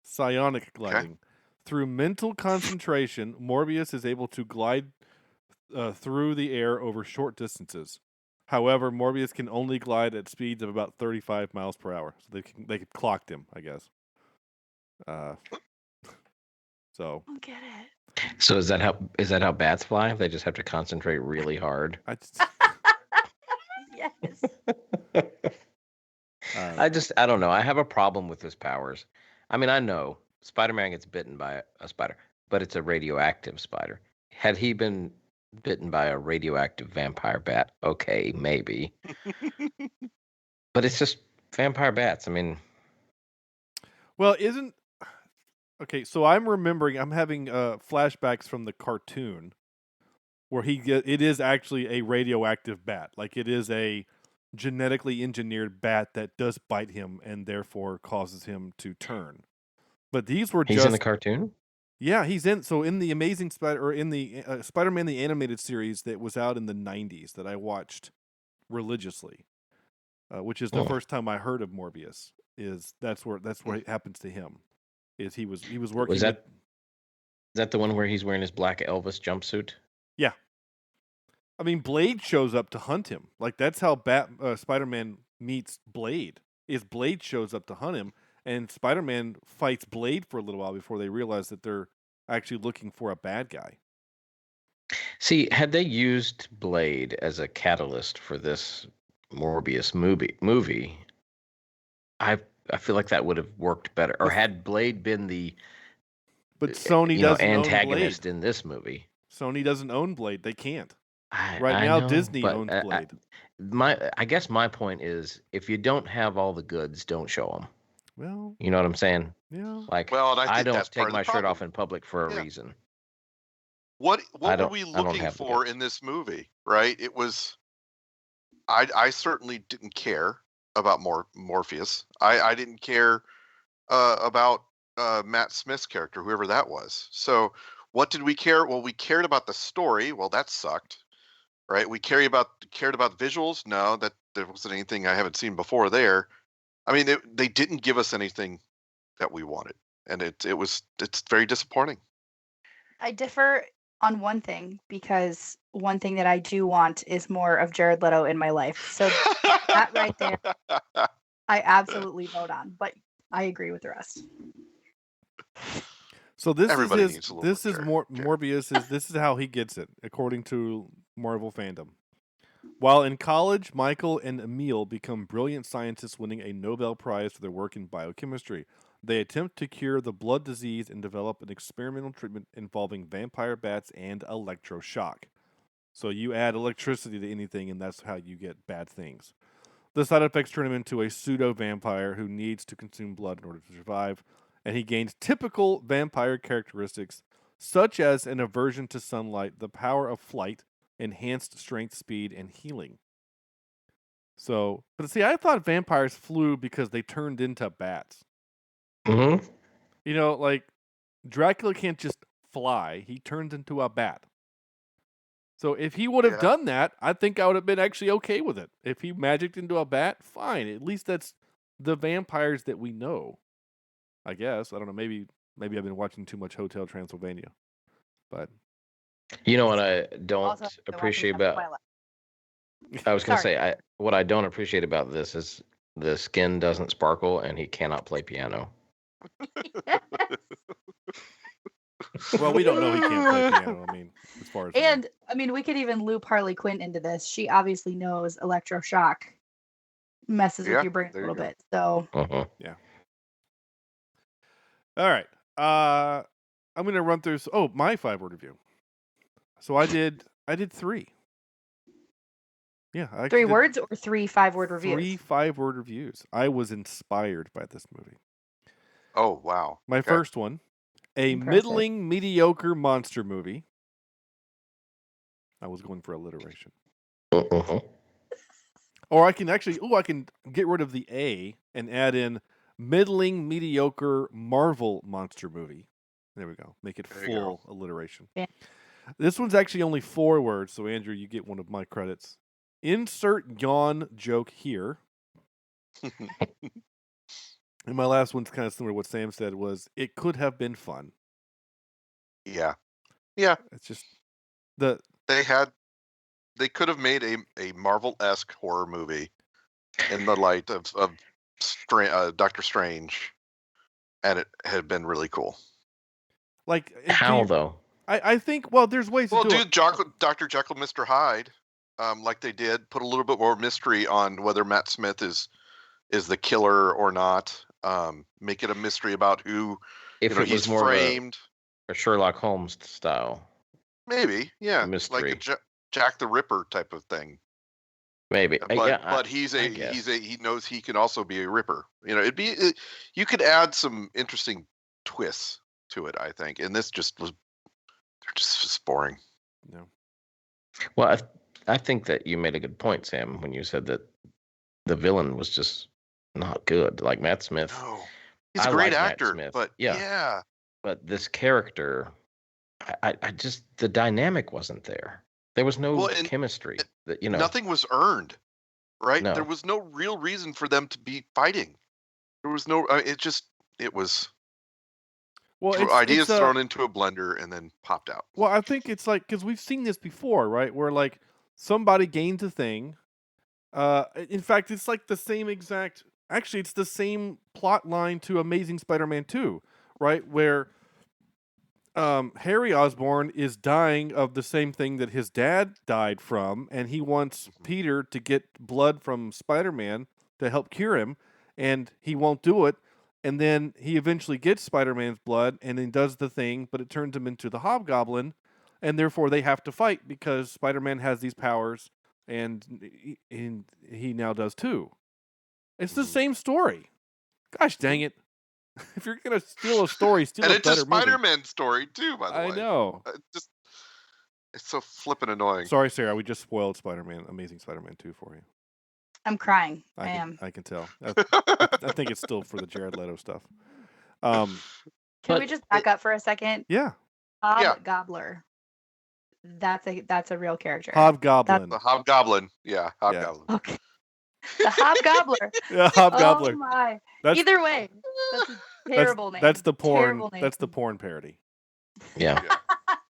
Psionic gliding. Through mental concentration, Morbius is able to glide through the air over short distances. However, Morbius can only glide at speeds of about 35 miles per hour. So they clocked him, I guess. So I don't get it. So is that how bats fly? They just have to concentrate really hard. I just, Yes. I don't know. I have a problem with his powers. I mean, I know Spider-Man gets bitten by a spider, but it's a radioactive spider. Had he been bitten by a radioactive vampire bat, okay, maybe. But it's just vampire bats. I mean, well, okay. So I'm having flashbacks from the cartoon where it is actually a radioactive bat. Like it is a genetically engineered bat that does bite him and therefore causes him to turn. But these were he's in the cartoon? Yeah, he's in. So in the Amazing in the Spider-Man the Animated Series that was out in the 90s that I watched religiously, which is the first time I heard of Morbius. That's where it happens to him. Is he was working. Is that the one where he's wearing his black Elvis jumpsuit? Yeah. I mean, Blade shows up to hunt him. Like that's how Spider-Man meets Blade. Is Blade shows up to hunt him, and Spider-Man fights Blade for a little while before they realize that they're actually looking for a bad guy. See, had they used Blade as a catalyst for this Morbius movie, I feel like that would have worked better. Or had Blade been the Sony doesn't antagonist own Blade. in this movie. Sony doesn't own Blade. They can't. I now know, Disney but, owns Blade. I guess my point is, if you don't have all the goods, don't show them. Well, you know what I'm saying? Yeah. Like, Well, and I I think don't that's part take of the my shirt problem. off in public for a reason. What were don't- we I don't looking have the for goods. in this movie? Right? It was. I certainly didn't care about Morpheus. I didn't care about Matt Smith's character, whoever that was. So what did we care? Well, we cared about the story. Well, that sucked, right? We cared about visuals. No, that there wasn't anything I haven't seen before there. I mean, they didn't give us anything that we wanted, and it's very disappointing. I differ on one thing, because one thing that I do want is more of Jared Leto in my life. So that right there, I absolutely vote on. But I agree with the rest. So this Everybody is needs a little this bit is of Morbius. This is how he gets it, according to Marvel fandom. While in college, Michael and Emil become brilliant scientists, winning a Nobel Prize for their work in biochemistry. They attempt to cure the blood disease and develop an experimental treatment involving vampire bats and electroshock. So you add electricity to anything, and that's how you get bad things. The side effects turn him into a pseudo-vampire who needs to consume blood in order to survive, and he gains typical vampire characteristics, such as an aversion to sunlight, the power of flight, enhanced strength, speed, and healing. So, but see, I thought vampires flew because they turned into bats. Mm-hmm. You know, like Dracula can't just fly; he turns into a bat. So if he would have done that, I think I would have been actually okay with it. If he magicked into a bat, fine. At least that's the vampires that we know. I guess I don't know. Maybe I've been watching too much Hotel Transylvania, but You know what I don't Also, been watching appreciate some about? Twilight. I was going to Sorry. say, what I don't appreciate about this is the skin doesn't sparkle and he cannot play piano. well, we don't know he can't play piano. I mean, as far as we know. And I mean, we could even loop Harley Quinn into this. She obviously knows electroshock messes Yeah, with your brain a there you little go. bit. So All right. I'm gonna run through. My 5-word review. So I did 3. Yeah, I actually 3 did words or 3 5-word reviews. 3 5-word reviews. I was inspired by this movie. Oh wow. My Okay. first one, a Impressive. middling, mediocre monster movie. I was going for alliteration. Or I can get rid of the A and add in middling, mediocre Marvel monster movie. There we go. Make it There you full alliteration. Yeah. This one's actually only 4 words, so Andrew, you get one of my credits. Insert yawn joke here. And my last one's kind of similar to what Sam said, was it could have been fun. Yeah. It's just the They could have made a Marvel-esque horror movie in the light of Doctor Strange, and it had been really cool. like How though? I think there's ways Well, to do do it. Dr. Jekyll, Mr. Hyde, like they did, put a little bit more mystery on whether Matt Smith is the killer or not. Make it a mystery about who If it was he's more framed. of a Sherlock Holmes style, Maybe, yeah, mystery. like a Jack the Ripper type of thing. maybe. But I guess. he knows he can also be a Ripper. You could add some interesting twists to it, I think. And this just was boring. No. Well, I think that you made a good point, Sam, when you said that the villain was just not good. Like Matt Smith. No, he's a I great like Matt actor, Smith. but yeah. But this character, I just, the dynamic wasn't there. There was no chemistry. That Nothing was earned, right? No. There was no real reason for them to be fighting. There was no. It was. Ideas thrown into a blender and then popped out. Well, I think it's like, because we've seen this before, right? Where like somebody gains a thing. In fact, it's like the same exact. Actually, it's the same plot line to Amazing Spider-Man 2, right? Where Harry Osborn is dying of the same thing that his dad died from, and he wants Peter to get blood from Spider-Man to help cure him, and he won't do it. And then he eventually gets Spider-Man's blood and then does the thing, but it turns him into the Hobgoblin, and therefore they have to fight because Spider-Man has these powers, and he now does too. It's the same story. Gosh dang it. If you're going to steal a story, steal and a it's better a Spider-Man movie. story too, by the way. I know. It's so flippin' annoying. Sorry, Sarah. We just spoiled Amazing Spider-Man 2 for you. I'm crying. I am. I can tell. I think it's still for the Jared Leto stuff. Can we just back up for a second? Yeah. Hobgobbler. That's a real character. Hobgoblin. The Hobgoblin. Yeah, Hobgoblin. Yeah. Okay. The Hobgobbler. Yeah, Hobgobbler. Oh my. Either way, that's a terrible name. That's the porn. Terrible name. That's the porn parody. Yeah.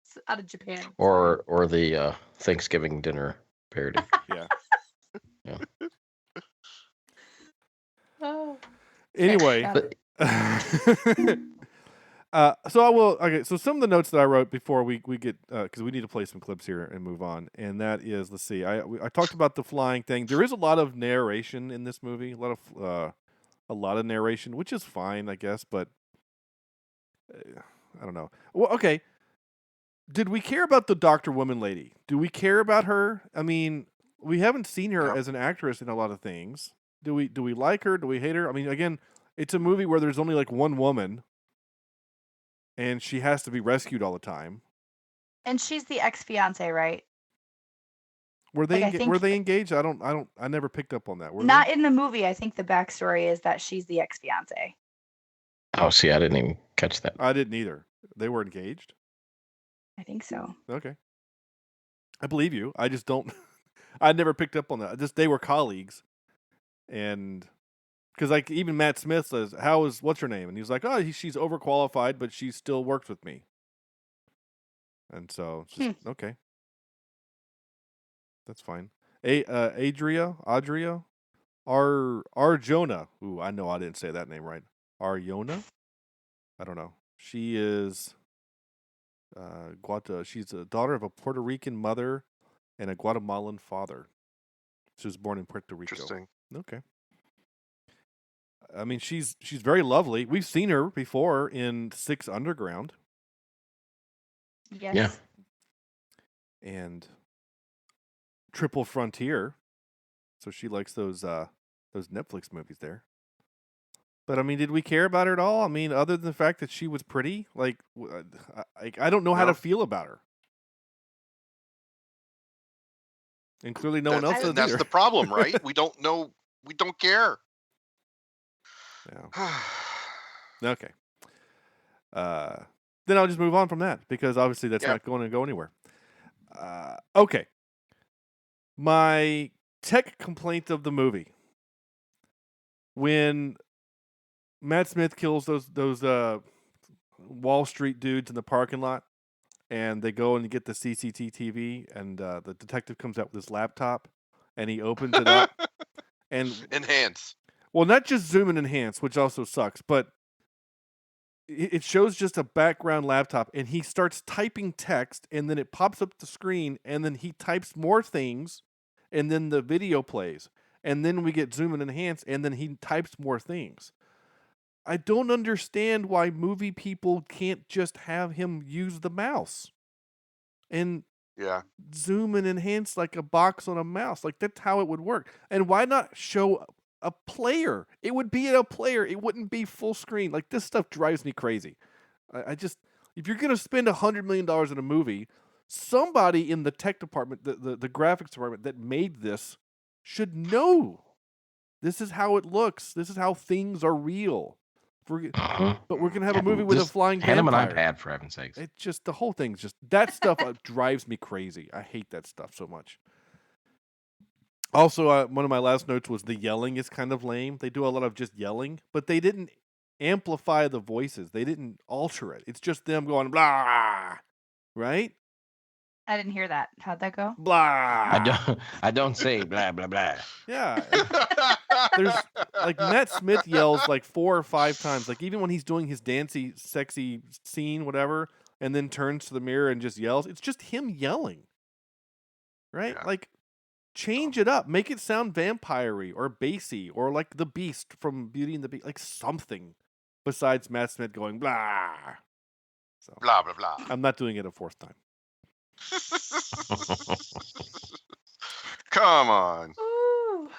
It's out of Japan. Or the Thanksgiving dinner parody. Yeah. Yeah. Oh. Anyway. So I will. Okay. So some of the notes that I wrote before we get, because we need to play some clips here and move on. And that is, let's see. I talked about the flying thing. There is a lot of narration in this movie. A lot of narration, which is fine, I guess. But I don't know. Well, okay. Did we care about the Dr. Woman lady? Do we care about her? I mean, we haven't seen her as an actress in a lot of things. Do we like her? Do we hate her? I mean, again, it's a movie where there's only like one woman. And she has to be rescued all the time. And she's the ex-fiance, right? Were they engaged? I never picked up on that. Not in the movie. I think the backstory is that she's the ex-fiance. Oh, see, I didn't even catch that. I didn't either. They were engaged? I think so. Okay. I believe you. I just don't. I never picked up on that. They were colleagues. And Because like even Matt Smith says, what's her name? And he's like, oh, she's overqualified, but she still works with me. And so it's just okay. That's fine. Adria, Arjona. Ooh, I know I didn't say that name right. Arjona? I don't know. She is she's a daughter of a Puerto Rican mother and a Guatemalan father. She was born in Puerto Rico. Interesting. Okay. I mean, she's very lovely. We've seen her before in 6 Underground. Yes. Yeah. And Triple Frontier. So she likes those Netflix movies there. But I mean, did we care about her at all? I mean, other than the fact that she was pretty, like I don't know how to feel about her. And clearly no one else does That's either. the problem, right? We don't know. We don't care. Yeah. Okay. Then I'll just move on from that because obviously that's not going to go anywhere. Okay. My tech complaint of the movie. When Matt Smith kills those Wall Street dudes in the parking lot, and they go and get the CCTV, and the detective comes out with his laptop, and he opens it up, and enhance. Well, not just zoom and enhance, which also sucks, but it shows just a background laptop, and he starts typing text, and then it pops up the screen, and then he types more things, and then the video plays, and then we get zoom and enhance, and then he types more things. I don't understand why movie people can't just have him use the mouse and zoom and enhance like a box on a mouse. Like that's how it would work. And why not show a player? It would be a player. It wouldn't be full screen. Like this stuff drives me crazy. I just, if you're going to spend $100 million in a movie, somebody in the tech department, the graphics department that made this should know this is how it looks. This is how things are real. But we're going to have a movie with a flying vampire. Hand him an iPad, for heaven's sakes. It just, the whole thing's just, that stuff drives me crazy. I hate that stuff so much. Also, one of my last notes was the yelling is kind of lame. They do a lot of just yelling, but they didn't amplify the voices. They didn't alter it. It's just them going, blah, right? I didn't hear that. How'd that go? Blah. I don't say blah, blah, blah. Yeah. There's like Matt Smith yells like 4 or 5 times. Like even when he's doing his dancey, sexy scene, whatever, and then turns to the mirror and just yells. It's just him yelling. Right? Yeah. Like change it up. Make it sound vampire-y or bassy or like the Beast from Beauty and the Beast. Like something besides Matt Smith going blah. So, blah, blah, blah. I'm not doing it a 4th time. Come on. Ooh.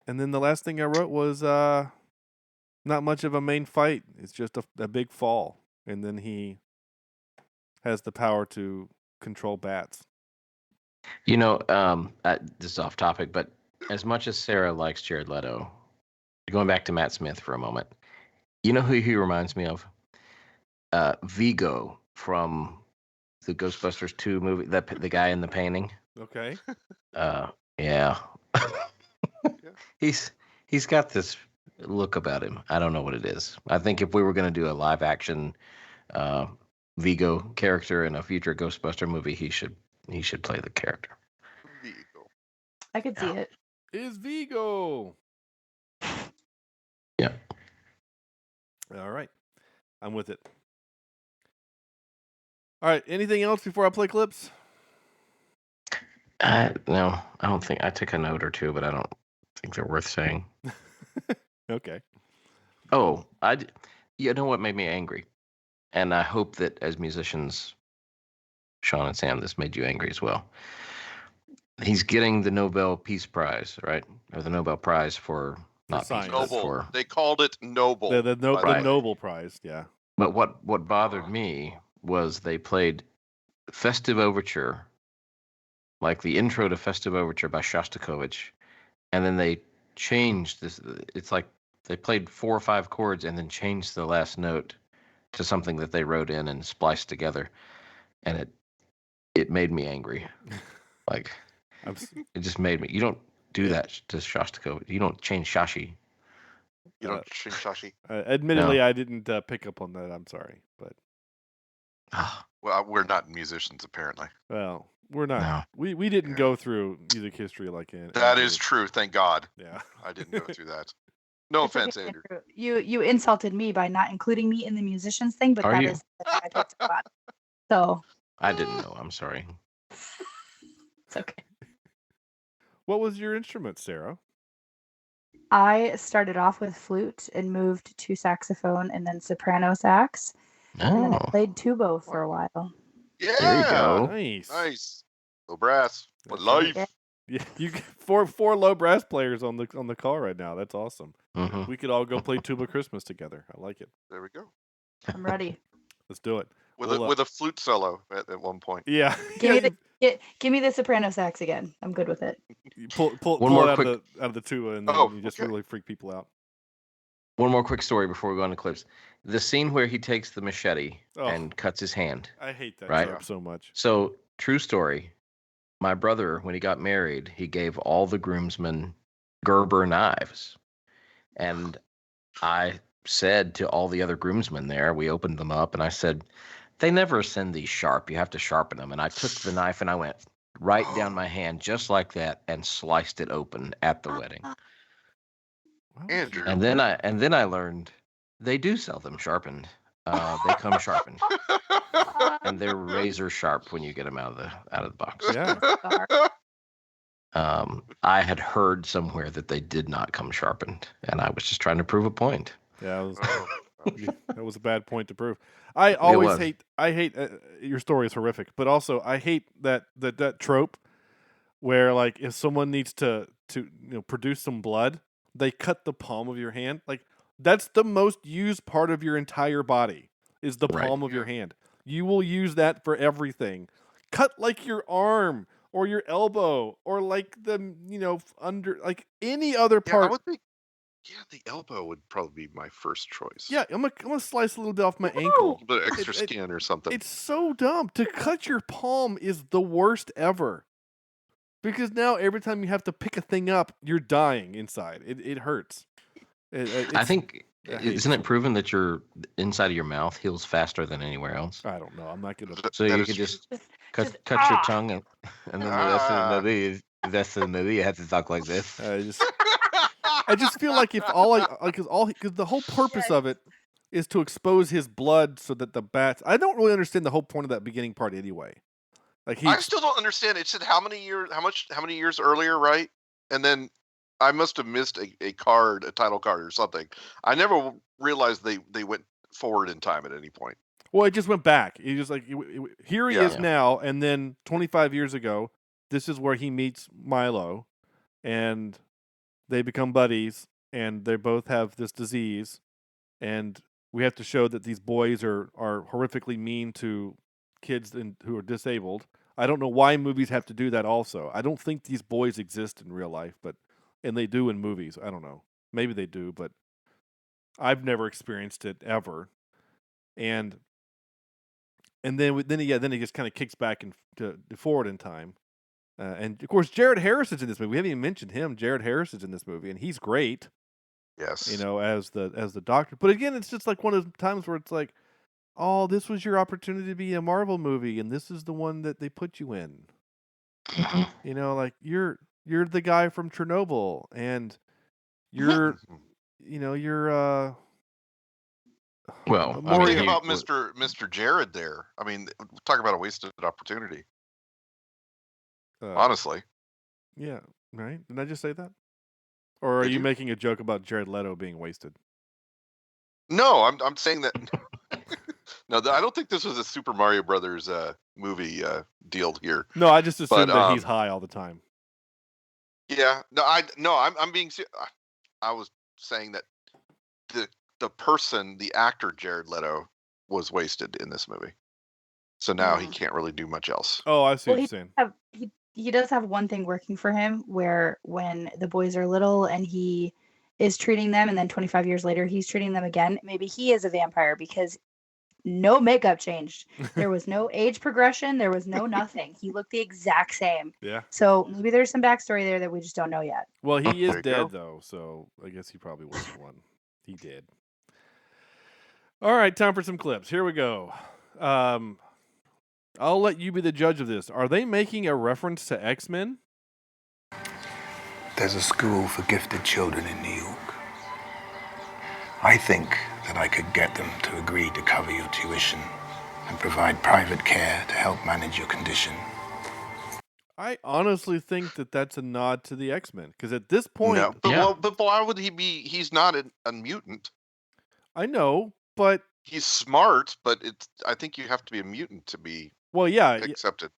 And then the last thing I wrote was not much of a main fight. It's just a big fall. And then he has the power to control bats. You know, this is off topic, but as much as Sarah likes Jared Leto, going back to Matt Smith for a moment, you know who he reminds me of? Vigo from the Ghostbusters 2 movie, the guy in the painting. Okay. Yeah. He's got this look about him. I don't know what it is. I think if we were going to do a live action Vigo character in a future Ghostbuster movie, he should play the character. Vigo. I could see it. Is Vigo. Yeah. All right. I'm with it. All right. Anything else before I play clips? No, I don't think. I took a note or two, but I don't think they're worth saying. Okay. Oh, you know what made me angry? And I hope that as musicians, Sean and Sam, this made you angry as well. He's getting the Nobel Peace Prize, right? Or the Nobel Prize for not science. peace, Nobel. for... They called it Nobel. The Nobel Prize, yeah. But what bothered me was they played Festive Overture, like the intro to Festive Overture by Shostakovich, and then they changed this. It's like they played 4 or 5 chords and then changed the last note to something that they wrote in and spliced together, and it made me angry. Like it just made me. You don't do that to Shostakovich. You don't change Shashi. You don't drink Shashi? Admittedly, I didn't pick up on that. I'm sorry, but Well, we're not musicians, apparently. well, we're not. No. We didn't go through music history like in. That is true. Thank God. Yeah. I didn't go through that. No It's okay, offense, Andrew. You insulted me by not including me in the musicians thing, but Are that you? is I picked up on. So I didn't know. I'm sorry. it's okay. What was your instrument, Sarah? I started off with flute and moved to saxophone and then soprano sax. And then I Oh, played tuba for a while. Yeah. there you go. Nice. Nice. Go brass. For That's right. life. Yeah, you get four low brass players on the call right now. That's awesome. Mhm. We could all go play Tuba Christmas together. I like it. There we go. I'm ready. Let's do it. With We'll, with a flute solo at one point. yeah. Give me the soprano sax again. I'm good with it. You pull One it more out quick- of the tuba, and then Oh, you just okay. really freak people out. One more quick story before we go on to clips. The scene where he takes the machete Oh. and cuts his hand. I hate that Right. trope so much. So, true story. My brother, when he got married, he gave all the groomsmen Gerber knives. And I said to all the other groomsmen there, we opened them up, and I said, they never send these sharp. You have to sharpen them. And I took the knife and I went right down my hand, just like that, and sliced it open at the wedding. Well, Andrew. And then I learned they do sell them sharpened. They come sharpened, and they're razor sharp when you get them out of the box. Yeah. I had heard somewhere that they did not come sharpened, and I was just trying to prove a point. Yeah, Oh, that was a bad point to prove. I always was. hate. I hate your story is horrific, but also I hate that trope where like if someone needs to produce some blood, they cut the palm of your hand. Like that's the most used part of your entire body is the Right. palm of your hand. You will use that for everything. Cut like your arm or your elbow or like the under like any other Yeah, I part. would think. Yeah, the elbow would probably be my first choice. Yeah, I'm gonna slice a little bit off my ankle. A bit of extra It- skin or something. It's so dumb. To cut your palm is the worst ever. Because now every time you have to pick a thing up, you're dying inside. It hurts. I think I hate isn't it. it proven that your inside of your mouth heals faster than anywhere else? I don't know. I'm not gonna. So That you is could true. just Just cut your tongue, and then the rest of Ah. the movie is the rest of the movie. You have to talk like this. I just feel like if because the whole ppurpose of it is to expose his blood so that the bats. I don't really understand the whole point of that beginning part anyway. Like I still don't understand. It said how many years earlier, right? And then I must have missed a title card or something. I never realized they went forward in time at any point. Well, it just went back. He just like here he Yeah. is now, and then 25 years ago, this is where he meets Milo, and they become buddies, and they both have this disease, and we have to show that these boys are horrifically mean to kids who are disabled. I don't know why movies have to do that. Also, I don't think these boys exist in real life, and they do in movies. I don't know. Maybe they do, but I've never experienced it ever, and. And then he just kind of kicks back to forward in time, and of course Jared Harrison's in this movie. We haven't even mentioned him. Jared Harrison's in this movie, and he's great. Yes. As the doctor. But again, it's just like one of those times where it's like, oh, this was your opportunity to be a Marvel movie, and this is the one that they put you in. Like you're the guy from Chernobyl, and you're Well, What do you think Mario- about Mr. Jared there? I mean, talk about a wasted opportunity. Honestly. Yeah, right. Didn't I just say that? Or are Did you you? making a joke about Jared Leto being wasted? No, I'm saying that. No, I don't think this was a Super Mario Brothers movie deal here. No, I just assumed But, that he's high all the time. Yeah, I'm being. I was saying that the person, the actor Jared Leto, was wasted in this movie, so now he can't really do much else. Oh, I see Well, what you're saying. he does have one thing working for him where when the boys are little and he is treating them and then 25 years later he's treating them again, maybe he is a vampire because no makeup changed. There was no age progression. There was no nothing. He looked the exact same. Yeah. So maybe there's some backstory there that we just don't know yet. Well, he is There you go. dead though, so I guess he probably wasn't one. He did. All right, time for some clips. Here we go. I'll let you be the judge of this. Are they making a reference to X-Men? There's a school for gifted children in New York. I think that I could get them to agree to cover your tuition and provide private care to help manage your condition. I honestly think that that's a nod to the X-Men. Because at this point... No, but, Yeah. but why would he be? He's not a mutant. I know, but... He's smart, but I think you have to be a mutant to be Well, yeah. accepted.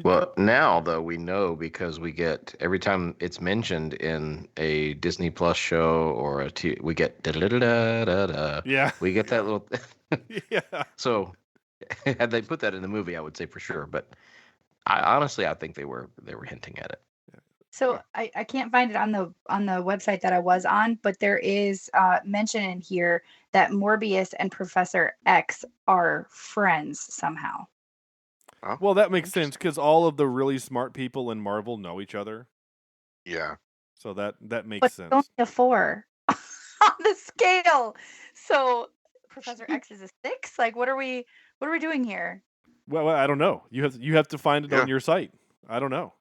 Well, now though we know because we get every time it's mentioned in a Disney Plus show or we get da da da da da da. Yeah. We get that little. Yeah. So, had they put that in the movie, I would say for sure. But I think they were hinting at it. So I can't find it on the website that I was on, but there is mention in here that Morbius and Professor X are friends somehow. Well, that makes sense because all of the really smart people in Marvel know each other. Yeah. So that makes But sense. only a 4 on the scale. So Professor X is a 6. Like, what are we doing here? Well, I don't know. You have to find it Yeah. on your site. I don't know.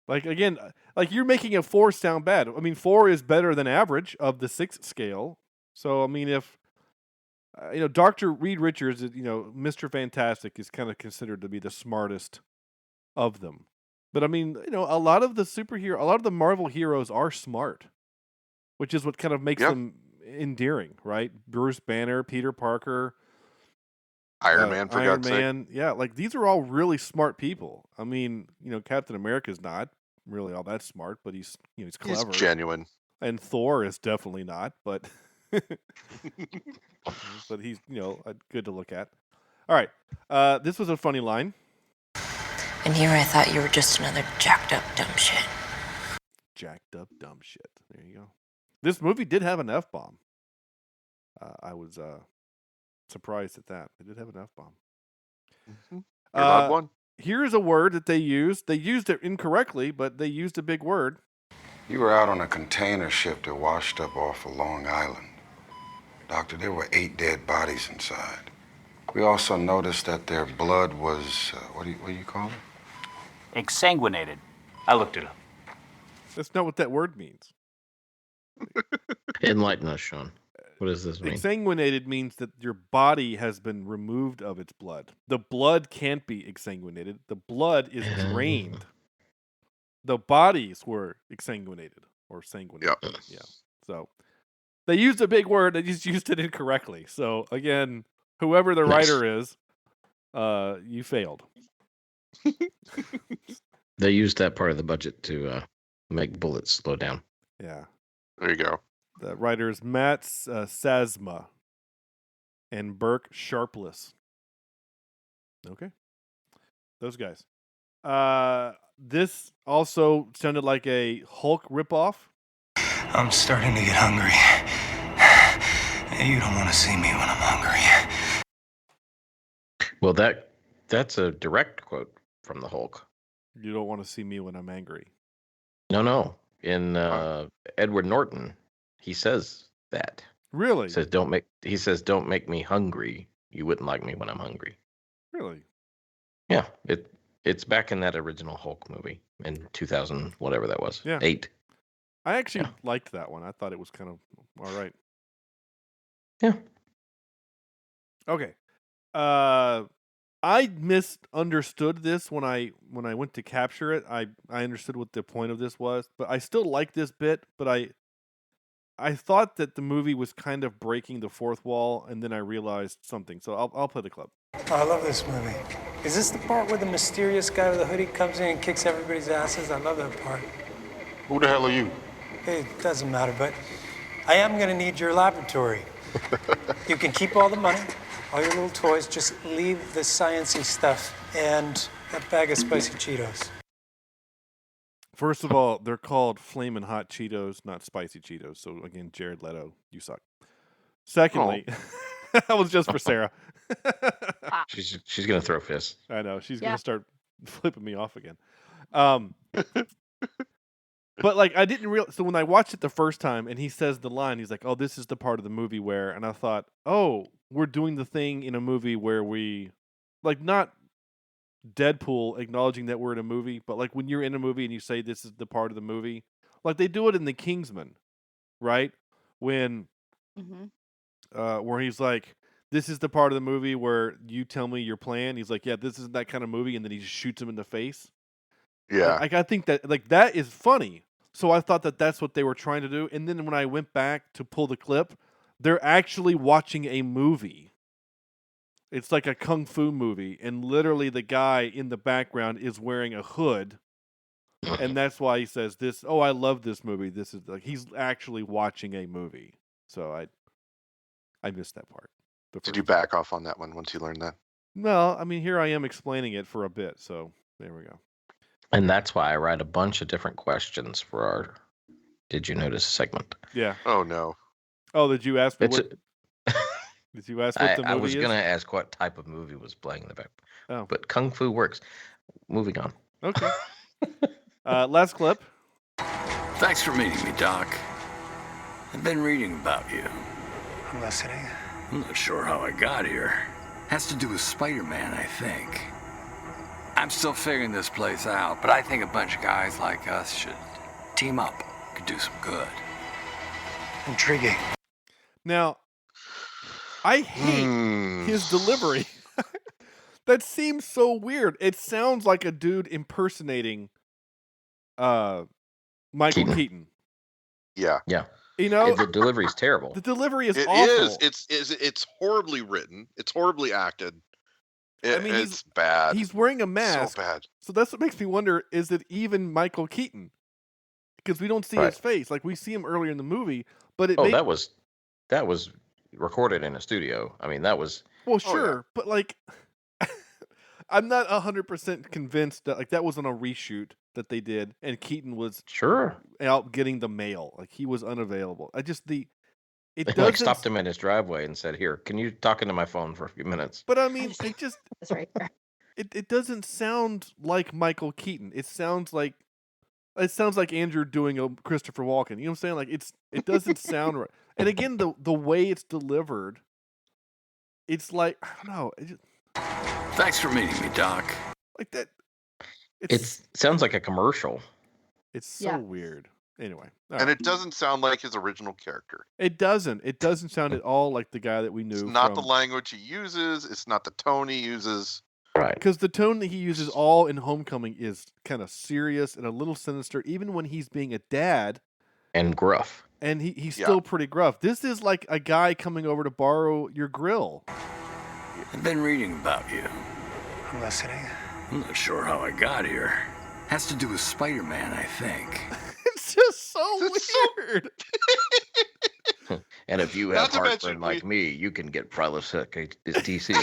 Like again, like you're making a 4 sound bad. I mean, 4 is better than average of the 6 scale. So I mean, if Dr. Reed Richards, Mr. Fantastic is kind of considered to be the smartest of them. But I mean, a lot of the Marvel heroes are smart, which is what kind of makes them endearing, right? Bruce Banner, Peter Parker, Iron Man, for Iron God's sake. Man. Yeah, like these are all really smart people. I mean, Captain America's not really all that smart, but he's clever. He's genuine. And Thor is definitely not, but but he's good to look at. All right, this was a funny line. And here I thought you were just another jacked up dumb shit. Jacked up dumb shit. There you go. This movie did have an F-bomb. I was surprised at that. It did have an F-bomb. Mm-hmm. You're allowed one. Here's a word that they used. They used it incorrectly, but they used a big word. You were out on a container ship that washed up off of Long Island. Doctor, there were 8 dead bodies inside. We also noticed that their blood was, what do you call it? Exsanguinated. I looked it up. That's not what that word means. Enlighten us, Sean. What does this mean? Exsanguinated means that your body has been removed of its blood. The blood can't be exsanguinated. The blood is drained. The bodies were exsanguinated or sanguinated. Yep. Yeah. So they used a big word. They just used it incorrectly. So again, whoever the writer is, you failed. They used that part of the budget to make bullets slow down. Yeah. There you go. The writers Matt Sazma and Burke Sharpless. Okay. Those guys. This also sounded like a Hulk ripoff. I'm starting to get hungry. You don't want to see me when I'm hungry. Well, that's a direct quote from the Hulk. You don't want to see me when I'm angry. No. In Edward Norton, he says that. Really? He says, "Don't make me hungry. You wouldn't like me when I'm hungry." Really? Yeah. It's back in that original Hulk movie in 2000, whatever that was. Yeah. 8. I actually liked that one. I thought it was kind of all right. Yeah. Okay. I misunderstood this when I went to capture it. I understood what the point of this was, but I still like this bit, but I thought that the movie was kind of breaking the fourth wall, and then I realized something. So I'll play the clip. Oh, I love this movie. Is this the part where the mysterious guy with the hoodie comes in and kicks everybody's asses? I love that part. Who the hell are you? It doesn't matter, but I am gonna need your laboratory. You can keep all the money, all your little toys, just leave the sciencey stuff and that bag of spicy Cheetos. First of all, they're called Flamin' Hot Cheetos, not Spicy Cheetos. So again, Jared Leto, you suck. Secondly, that was just for Sarah. She's gonna throw fists. I know she's gonna start flipping me off again. But like I didn't realize. So when I watched it the first time, and he says the line, he's like, "Oh, this is the part of the movie where," and I thought, "Oh, we're doing the thing in a movie where we, like, not Deadpool acknowledging that we're in a movie, but like when you're in a movie and you say this is the part of the movie, like they do it in The Kingsman, right? When Hmm. where he's like, "This is the part of the movie where you tell me your plan." He's like, "Yeah, this is that kind of movie," and then he just shoots him in the face. Yeah. Like I think that like that is funny. So I thought that that's what they were trying to do, and then when I went back to pull the clip, they're actually watching a movie. It's like a kung fu movie, and literally the guy in the background is wearing a hood, and that's why he says this. Oh, I love this movie. This is like he's actually watching a movie. So I missed that part. Did you back off on that one once you learned that? No, I mean here I am explaining it for a bit. So there we go. And that's why I write a bunch of different questions for our Did You Notice segment. Yeah. Oh, no. Oh, did you ask me It's what? Did you ask what the movie I was is? going to ask what type of movie was playing in the back. Oh. But Kung Fu works. Moving on. Okay. Last clip. Thanks for meeting me, Doc. I've been reading about you. I'm listening. I'm not sure how I got here. Has to do with Spider-Man, I think. I'm still figuring this place out, but I think a bunch of guys like us should team up. Could do some good. Intriguing. Now, I hate his delivery. That seems so weird. It sounds like a dude impersonating Michael Keaton. Yeah. Yeah. You know, the delivery's terrible. The delivery is It awful. is. It's horribly written. It's horribly acted. I mean, it's bad. He's wearing a mask. So bad. So that's what makes me wonder, is it even Michael Keaton? Because we don't see his face. Like, we see him earlier in the movie, but it that was recorded in a studio. I mean, that was... Well, sure, but like... I'm not 100% convinced that like that wasn't a reshoot that they did, and Keaton was out getting the mail. Like he was unavailable. It They doesn't like stopped him in his driveway and said, "Here, can you talk into my phone for a few minutes?" But I mean, it just That's right there. it doesn't sound like Michael Keaton. It sounds like Andrew doing a Christopher Walken. You know what I'm saying? Like it doesn't sound right. And again, the way it's delivered, it's like I don't know. It just, Thanks for meeting me, Doc. like that. It sounds like a commercial. It's so weird. Anyway, all And right. it doesn't sound like his original character. It doesn't. It doesn't sound at all like the guy that we knew. It's not the from, language he uses. It's not the tone he uses. Right. Because the tone that he uses all in Homecoming is kind of serious and a little sinister, even when he's being a dad. And gruff. And he's still pretty gruff. This is like a guy coming over to borrow your grill. I've been reading about you. I'm listening. I'm not sure how I got here. Has to do with Spider-Man, I think. It's just so weird. And if you Not have to heartburn mention like me, you can get Prilosec TC.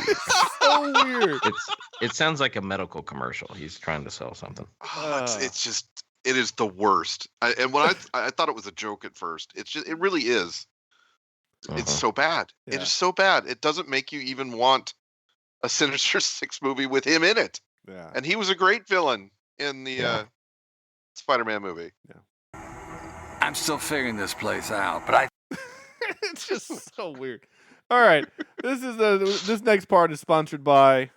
So weird. It sounds like a medical commercial. He's trying to sell something. Oh, it's just it is the worst. And when I thought it was a joke at first, it really is. It's so bad. Yeah. It is so bad. It doesn't make you even want a Sinister Six movie with him in it. Yeah. And he was a great villain in the Spider-Man movie. Yeah. I'm still figuring this place out, but I It's just so weird. All right. This next part is sponsored by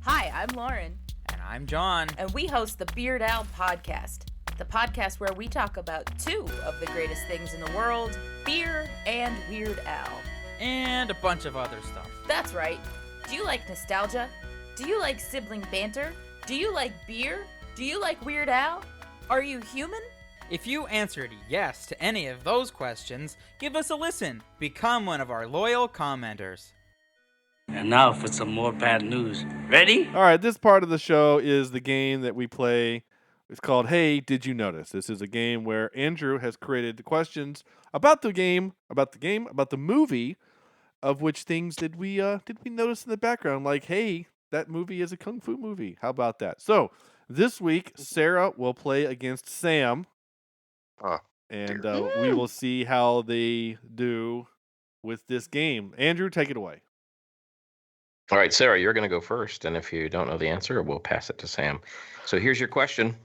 Hi, I'm Lauren. And I'm John. And we host the Beard Owl podcast, the podcast where we talk about two of the greatest things in the world, beer and Weird Al. And a bunch of other stuff. That's right. Do you like nostalgia? Do you like sibling banter? Do you like beer? Do you like Weird Al? Are you human? If you answered yes to any of those questions, give us a listen. Become one of our loyal commenters. And now for some more bad news. Ready? All right, this part of the show is the game that we play. It's called Hey, Did You Notice? This is a game where Andrew has created questions about the game, about the movie, of which things did we notice in the background? Like, hey, that movie is a kung fu movie. How about that? So this week, Sarah will play against Sam. And we will see how they do with this game. Andrew, take it away. All right, Sarah, you're going to go first. And if you don't know the answer, we'll pass it to Sam. So here's your question.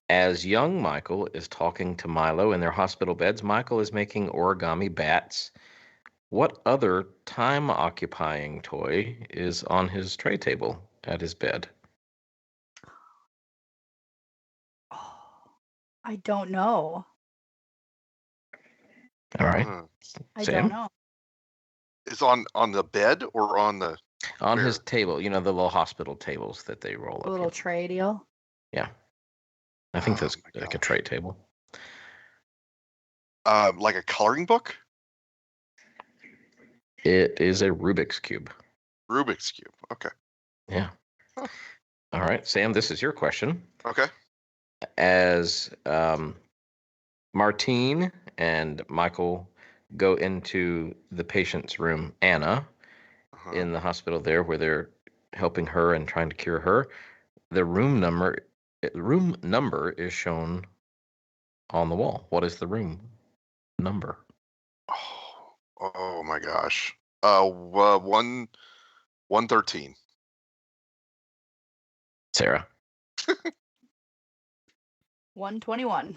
As young Michael is talking to Milo in their hospital beds, Michael is making origami bats. What other time-occupying toy is on his tray table at his bed? I don't know. All right. I Sam? don't know. Is on the bed or on the On his table, the little hospital tables that they roll A up. little tray deal. Yeah. I think that's like a tray table. like a coloring book? It is a Rubik's Cube. Rubik's Cube. Okay. Yeah. All right, Sam, this is your question. Okay. As Martine and Michael go into the patient's room, Anna, in the hospital there where they're helping her and trying to cure her, the room number is shown on the wall. What is the room number? Oh my gosh. 113. Sarah. 121.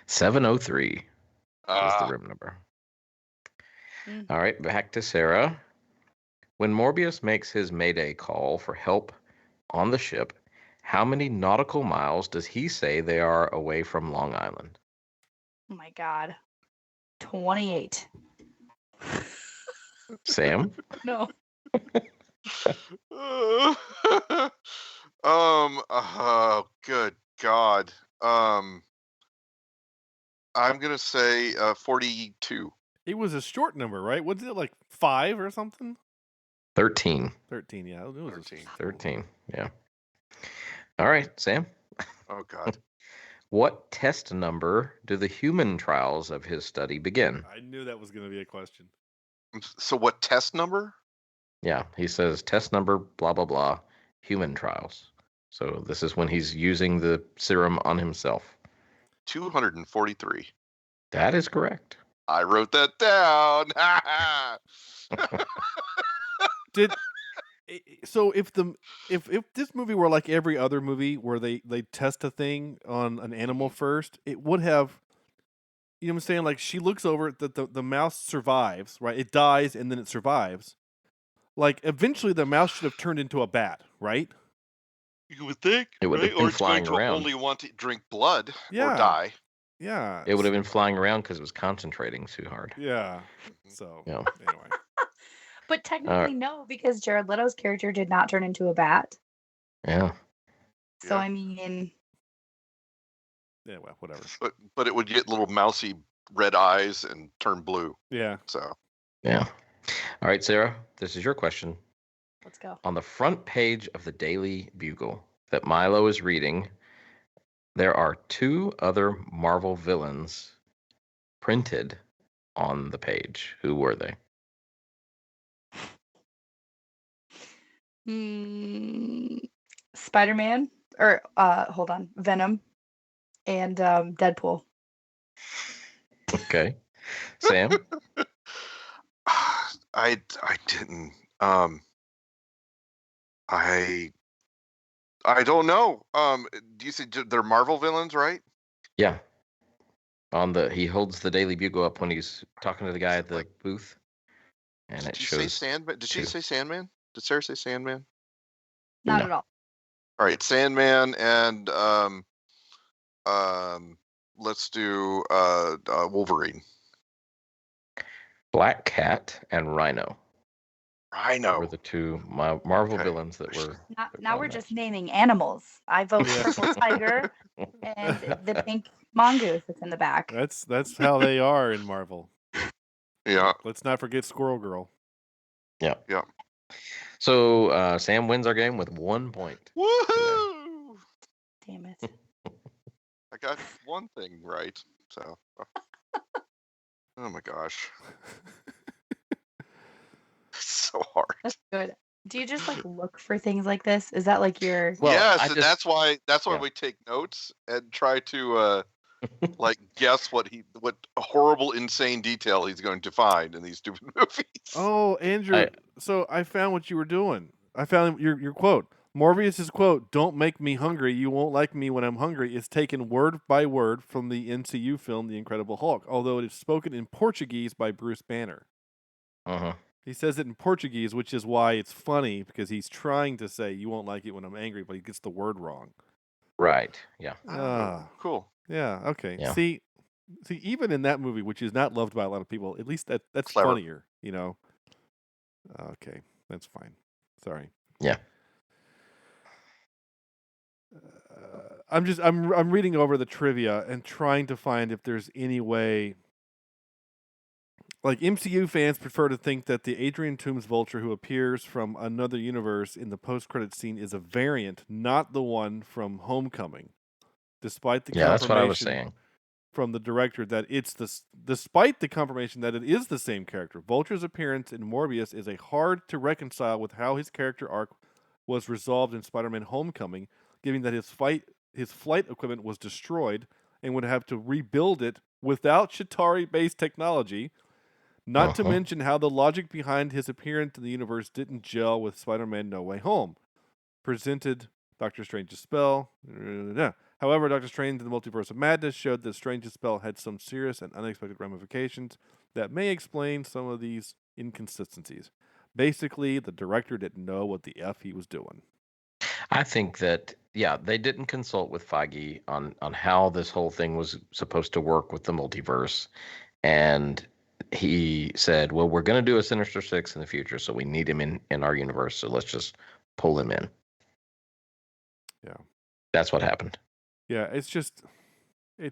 703 is the room number. All right, back to Sarah. When Morbius makes his Mayday call for help on the ship, how many nautical miles does he say they are away from Long Island? Oh my God. 28. Sam? No. Good God. I'm gonna say 42. It was a short number, right? Was it like 5 or something? 13. 13, yeah. It was 13, yeah. All right, Sam. Oh, God. What test number do the human trials of his study begin? I knew that was going to be a question. So what test number? Yeah, he says test number, blah, blah, blah, human trials. So this is when he's using the serum on himself. 243. That is correct. I wrote that down. So if this movie were like every other movie where they test a thing on an animal first, it would have, you know what I'm saying? Like she looks over the mouse survives, right? It dies and then it survives. Like eventually the mouse should have turned into a bat, right? You would think, it would have been or it's flying going to around. only want to drink blood Yeah. or die. Yeah. It would have been flying around because it was concentrating too hard. Yeah. So Yeah. anyway. But technically, no, because Jared Leto's character did not turn into a bat. Yeah. So, I mean... Yeah, well, whatever. But it would get little mousy red eyes and turn blue. Yeah. So. Yeah. All right, Sarah, this is your question. Let's go. On the front page of the Daily Bugle that Milo is reading, there are 2 other Marvel villains printed on the page. Who were they? Spider-Man, or hold on, Venom, and Deadpool. Okay. Sam? I didn't. I don't know. Do you say they're Marvel villains, right? Yeah. He holds the Daily Bugle up when he's talking to the guy at the booth, and it Did you shows. say Sandman? Did she say Sandman? Did Sarah say Sandman? Not at all. All right, Sandman and let's do Wolverine. Black Cat and Rhino. Rhino were the 2 Marvel villains that were. Now we're just naming animals. I vote Purple Tiger and the pink mongoose that's in the back. That's how they are in Marvel. Yeah. Let's not forget Squirrel Girl. Yeah. Yeah. So Sam wins our game with 1 point. Woohoo! Damn it. I got one thing right. So. Oh my gosh. So hard. That's good. Do you just like look for things like this? Is that like your? Well, yes, and that's why we take notes and try to like guess what horrible, insane detail he's going to find in these stupid movies. Oh, Andrew, So I found what you were doing. I found your quote. Morbius's quote, "Don't make me hungry. You won't like me when I'm hungry," is taken word by word from the MCU film The Incredible Hulk, although it is spoken in Portuguese by Bruce Banner. Uh-huh. He says it in Portuguese, which is why it's funny, because he's trying to say, "You won't like it when I'm angry," but he gets the word wrong. Right. Yeah. Cool. Yeah, okay. Yeah. See, even in that movie, which is not loved by a lot of people, at least that's Clever. funnier, you know? Okay, that's fine. Sorry. Yeah. I'm reading over the trivia and trying to find if there's any way. Like, MCU fans prefer to think that the Adrian Toomes Vulture who appears from another universe in the post-credit scene is a variant, not the one from Homecoming. Despite the that's what I was confirmation saying. from the director that despite the confirmation that it is the same character, Vulture's appearance in Morbius is a hard to reconcile with how his character arc was resolved in Spider-Man Homecoming, given that his flight equipment was destroyed and would have to rebuild it without Chitauri-based technology. Not to mention how the logic behind his appearance in the universe didn't gel with Spider-Man No Way Home. Presented Doctor Strange's spell. However, Doctor Strange in the Multiverse of Madness showed that Strange's spell had some serious and unexpected ramifications that may explain some of these inconsistencies. Basically, the director didn't know what the F he was doing. I think that, they didn't consult with Feige on how this whole thing was supposed to work with the multiverse. And he said, well, we're going to do a Sinister Six in the future, so we need him in our universe, so let's just pull him in. Yeah. That's what happened. Yeah, it's just, I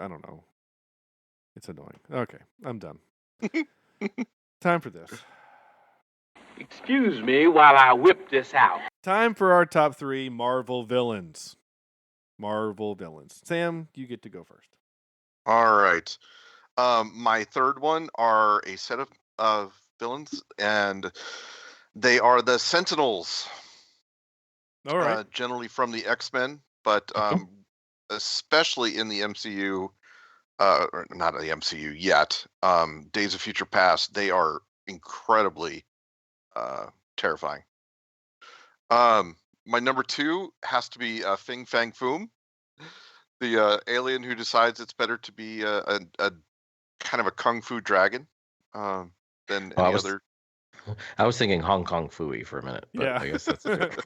don't know. It's annoying. Okay, I'm done. Time for this. Excuse me while I whip this out. Time for our top 3 Marvel villains. Sam, you get to go first. All right. My third one are a set of villains, and they are the Sentinels. All right. Generally from the X-Men, but especially in the MCU, or not the MCU yet, Days of Future Past, they are incredibly terrifying. My number 2 has to be Fing Fang Foom, the alien who decides it's better to be a kind of a kung fu dragon than any other. I was thinking Hong Kong Phooey for a minute, but I guess that's a joke.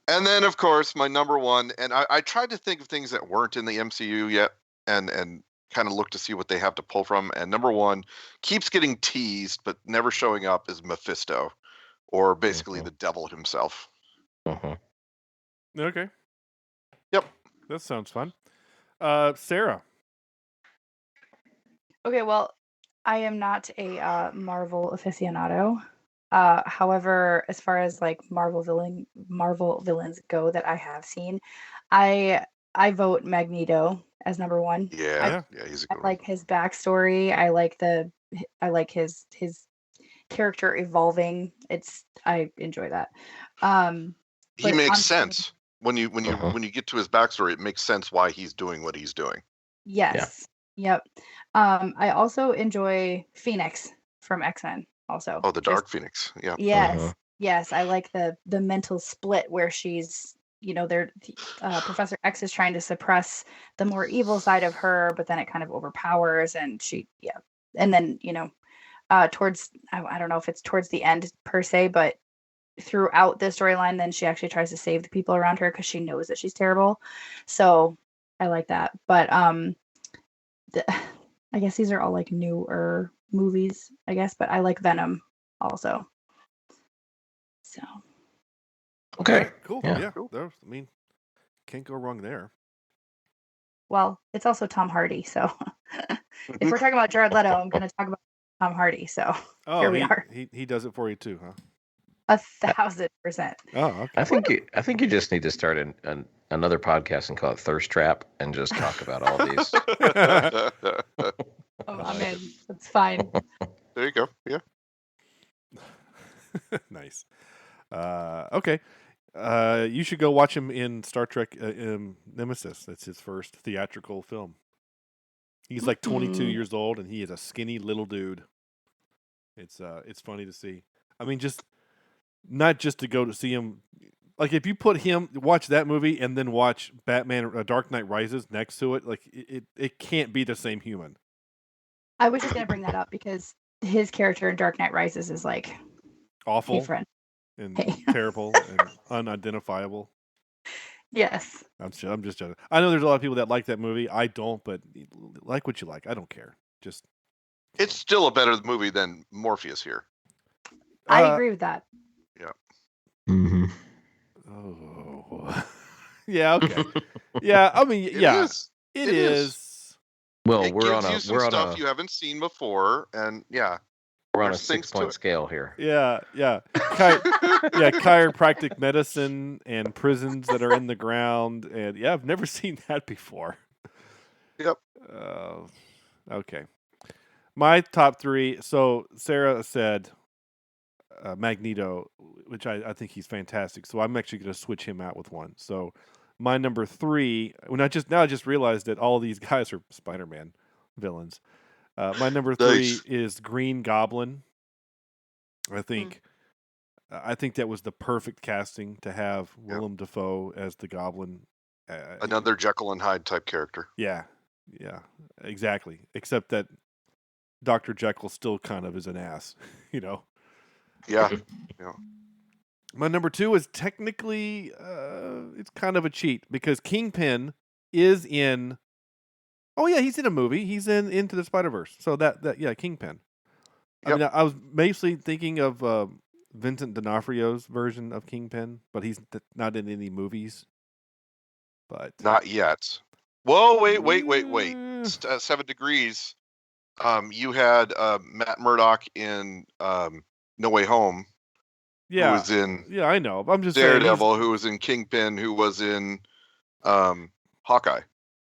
And then, of course, my number 1, and I tried to think of things that weren't in the MCU yet, and kind of look to see what they have to pull from. And number 1 keeps getting teased, but never showing up, is Mephisto, or basically the devil himself. Okay. Yep. That sounds fun. Sarah. Okay, well, I am not a Marvel aficionado. However, as far as like Marvel villains go that I have seen, I vote Magneto as number 1. Yeah, he's a good I like his backstory. I like his character evolving. I enjoy that. He makes sense when you get to his backstory. It makes sense why he's doing what he's doing. Yes. Yep. I also enjoy Phoenix from X-Men. Also. Oh, the Dark Phoenix. Yeah. Yes. Yes. I like the mental split where she's, Professor X is trying to suppress the more evil side of her, but then it kind of overpowers, and and then towards I don't know if it's towards the end per se, but throughout the storyline, then she actually tries to save the people around her because she knows that she's terrible. So I like that, but I guess these are all like newer movies, I guess, but I like Venom also. So. Okay. Cool. Yeah. Yeah. Cool. I mean, can't go wrong there. Well, it's also Tom Hardy, so if we're talking about Jared Leto, I'm going to talk about Tom Hardy. So here we are. He does it for you too, huh? 1,000%. Oh, okay. I think you just need to start another podcast and call it Thirst Trap and just talk about all these. I'm in. That's fine. There you go. Yeah. Nice. Okay. You should go watch him in Star Trek Nemesis. That's his first theatrical film. He's like 22 years old, and he is a skinny little dude. It's funny to see. I mean, just not just to go to see him. Like if you put him watch that movie and then watch Batman Dark Knight Rises next to it, like it can't be the same human. I was just gonna bring that up because his character in Dark Knight Rises is like Awful. Hey, friend. And Hey. terrible and unidentifiable. Yes. I'm just joking. I know there's a lot of people that like that movie. I don't, but like what you like. I don't care. Just It's still a better movie than Morpheus here. I agree with that. Yeah. Mm-hmm. Oh. Yeah. Okay. Yeah. I mean, yeah. It is. Well, It we're on gives a you some stuff you haven't seen before, and yeah, we're on a there's things to 6-point it. scale here. Yeah. Yeah. Chiropractic medicine and prisons that are in the ground, and yeah, I've never seen that before. Yep. Okay. My top three. So Sarah said Magneto, which I think he's fantastic. So I'm actually going to switch him out with one. So my number three, when I just realized that all these guys are Spider-Man villains. My number three is Green Goblin. I think that was the perfect casting to have Willem Dafoe as the Goblin. Another Jekyll and Hyde type character. Yeah, exactly. Except that Dr. Jekyll still kind of is an ass, you know. Yeah. Yeah. My number two is technically it's kind of a cheat because Kingpin is in. Oh yeah, he's in a movie. He's in Into the Spider-Verse. So that Kingpin. I mean, I was basically thinking of Vincent D'Onofrio's version of Kingpin, but he's not in any movies. But not yet. Whoa, wait. 7 Degrees. You had Matt Murdock in No Way Home. Yeah. Who was in I know. I'm just Daredevil, who was in Kingpin, who was in Hawkeye.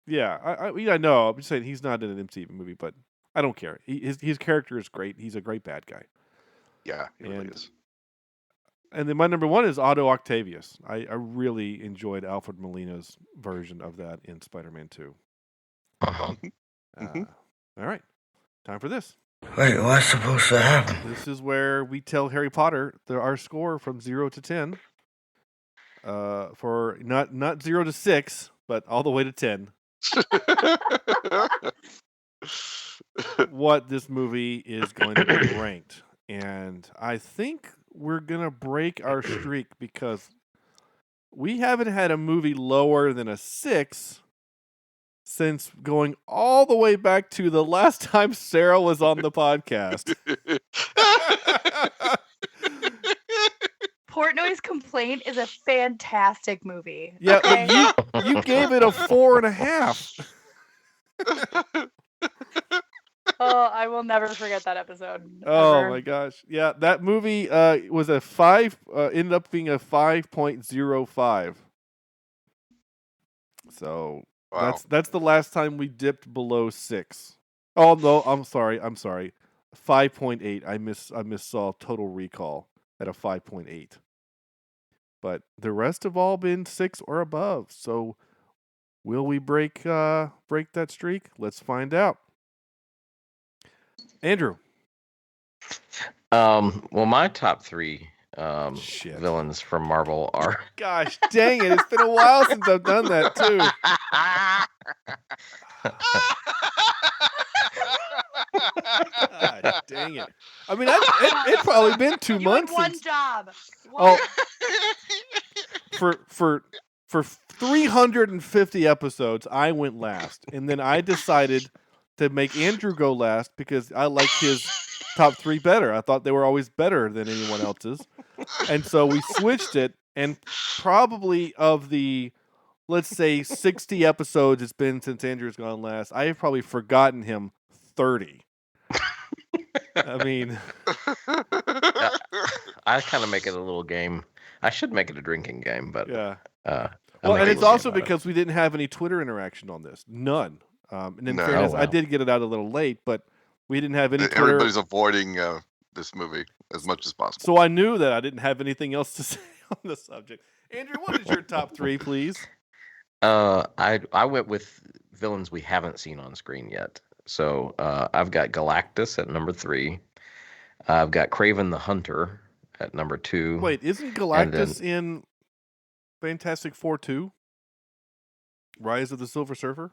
Yeah, I know. I'm just saying he's not in an MCU movie, but I don't care. His character is great. He's a great bad guy. Yeah, he really is. And then my number one is Otto Octavius. I really enjoyed Alfred Molina's version of that in Spider-Man 2. Uh-huh. All right, time for this. Wait, what's supposed to happen? This is where we tell Harry Potter our score from 0 to 10. For not 0 to 6, but all the way to 10. What this movie is going to be ranked. And I think we're going to break our streak because we haven't had a movie lower than a 6 since going all the way back to the last time Sarah was on the podcast. Portnoy's Complaint is a fantastic movie. Yeah, okay? but you gave it a 4.5. Oh, I will never forget that episode. Oh ever. my gosh. Yeah, that movie was a 5 ended up being a 5.05. So wow. that's the last time we dipped below 6. Oh no, I'm sorry. 5.8. I missaw Total Recall at a 5.8. But the rest have all been 6 or above. So will we break that streak? Let's find out. Andrew. Well, my top three villains from Marvel are. Gosh dang it! It's been a while since I've done that too. God dang it! I mean, it's probably been 2 months. One since... job. For 350 episodes, I went last, and then I decided to make Andrew go last because I like his top 3 better. I thought they were always better than anyone else's, and so we switched it. And probably of the, let's say, 60 episodes it's been since Andrew's gone last, I have probably forgotten him 30. I mean, I kind of make it a little game. I should make it a drinking game, but yeah. Well, and it's also because we didn't have any Twitter interaction on this. None. And in fairness, I did get it out a little late, but we didn't have any Twitter. Everybody's avoiding this movie as much as possible. So I knew that I didn't have anything else to say on the subject. Andrew, what is your top 3, please? I went with villains we haven't seen on screen yet. So I've got Galactus at number 3. I've got Kraven the Hunter at number 2. Wait, isn't And then- Galactus in Fantastic Four 2? Rise of the Silver Surfer?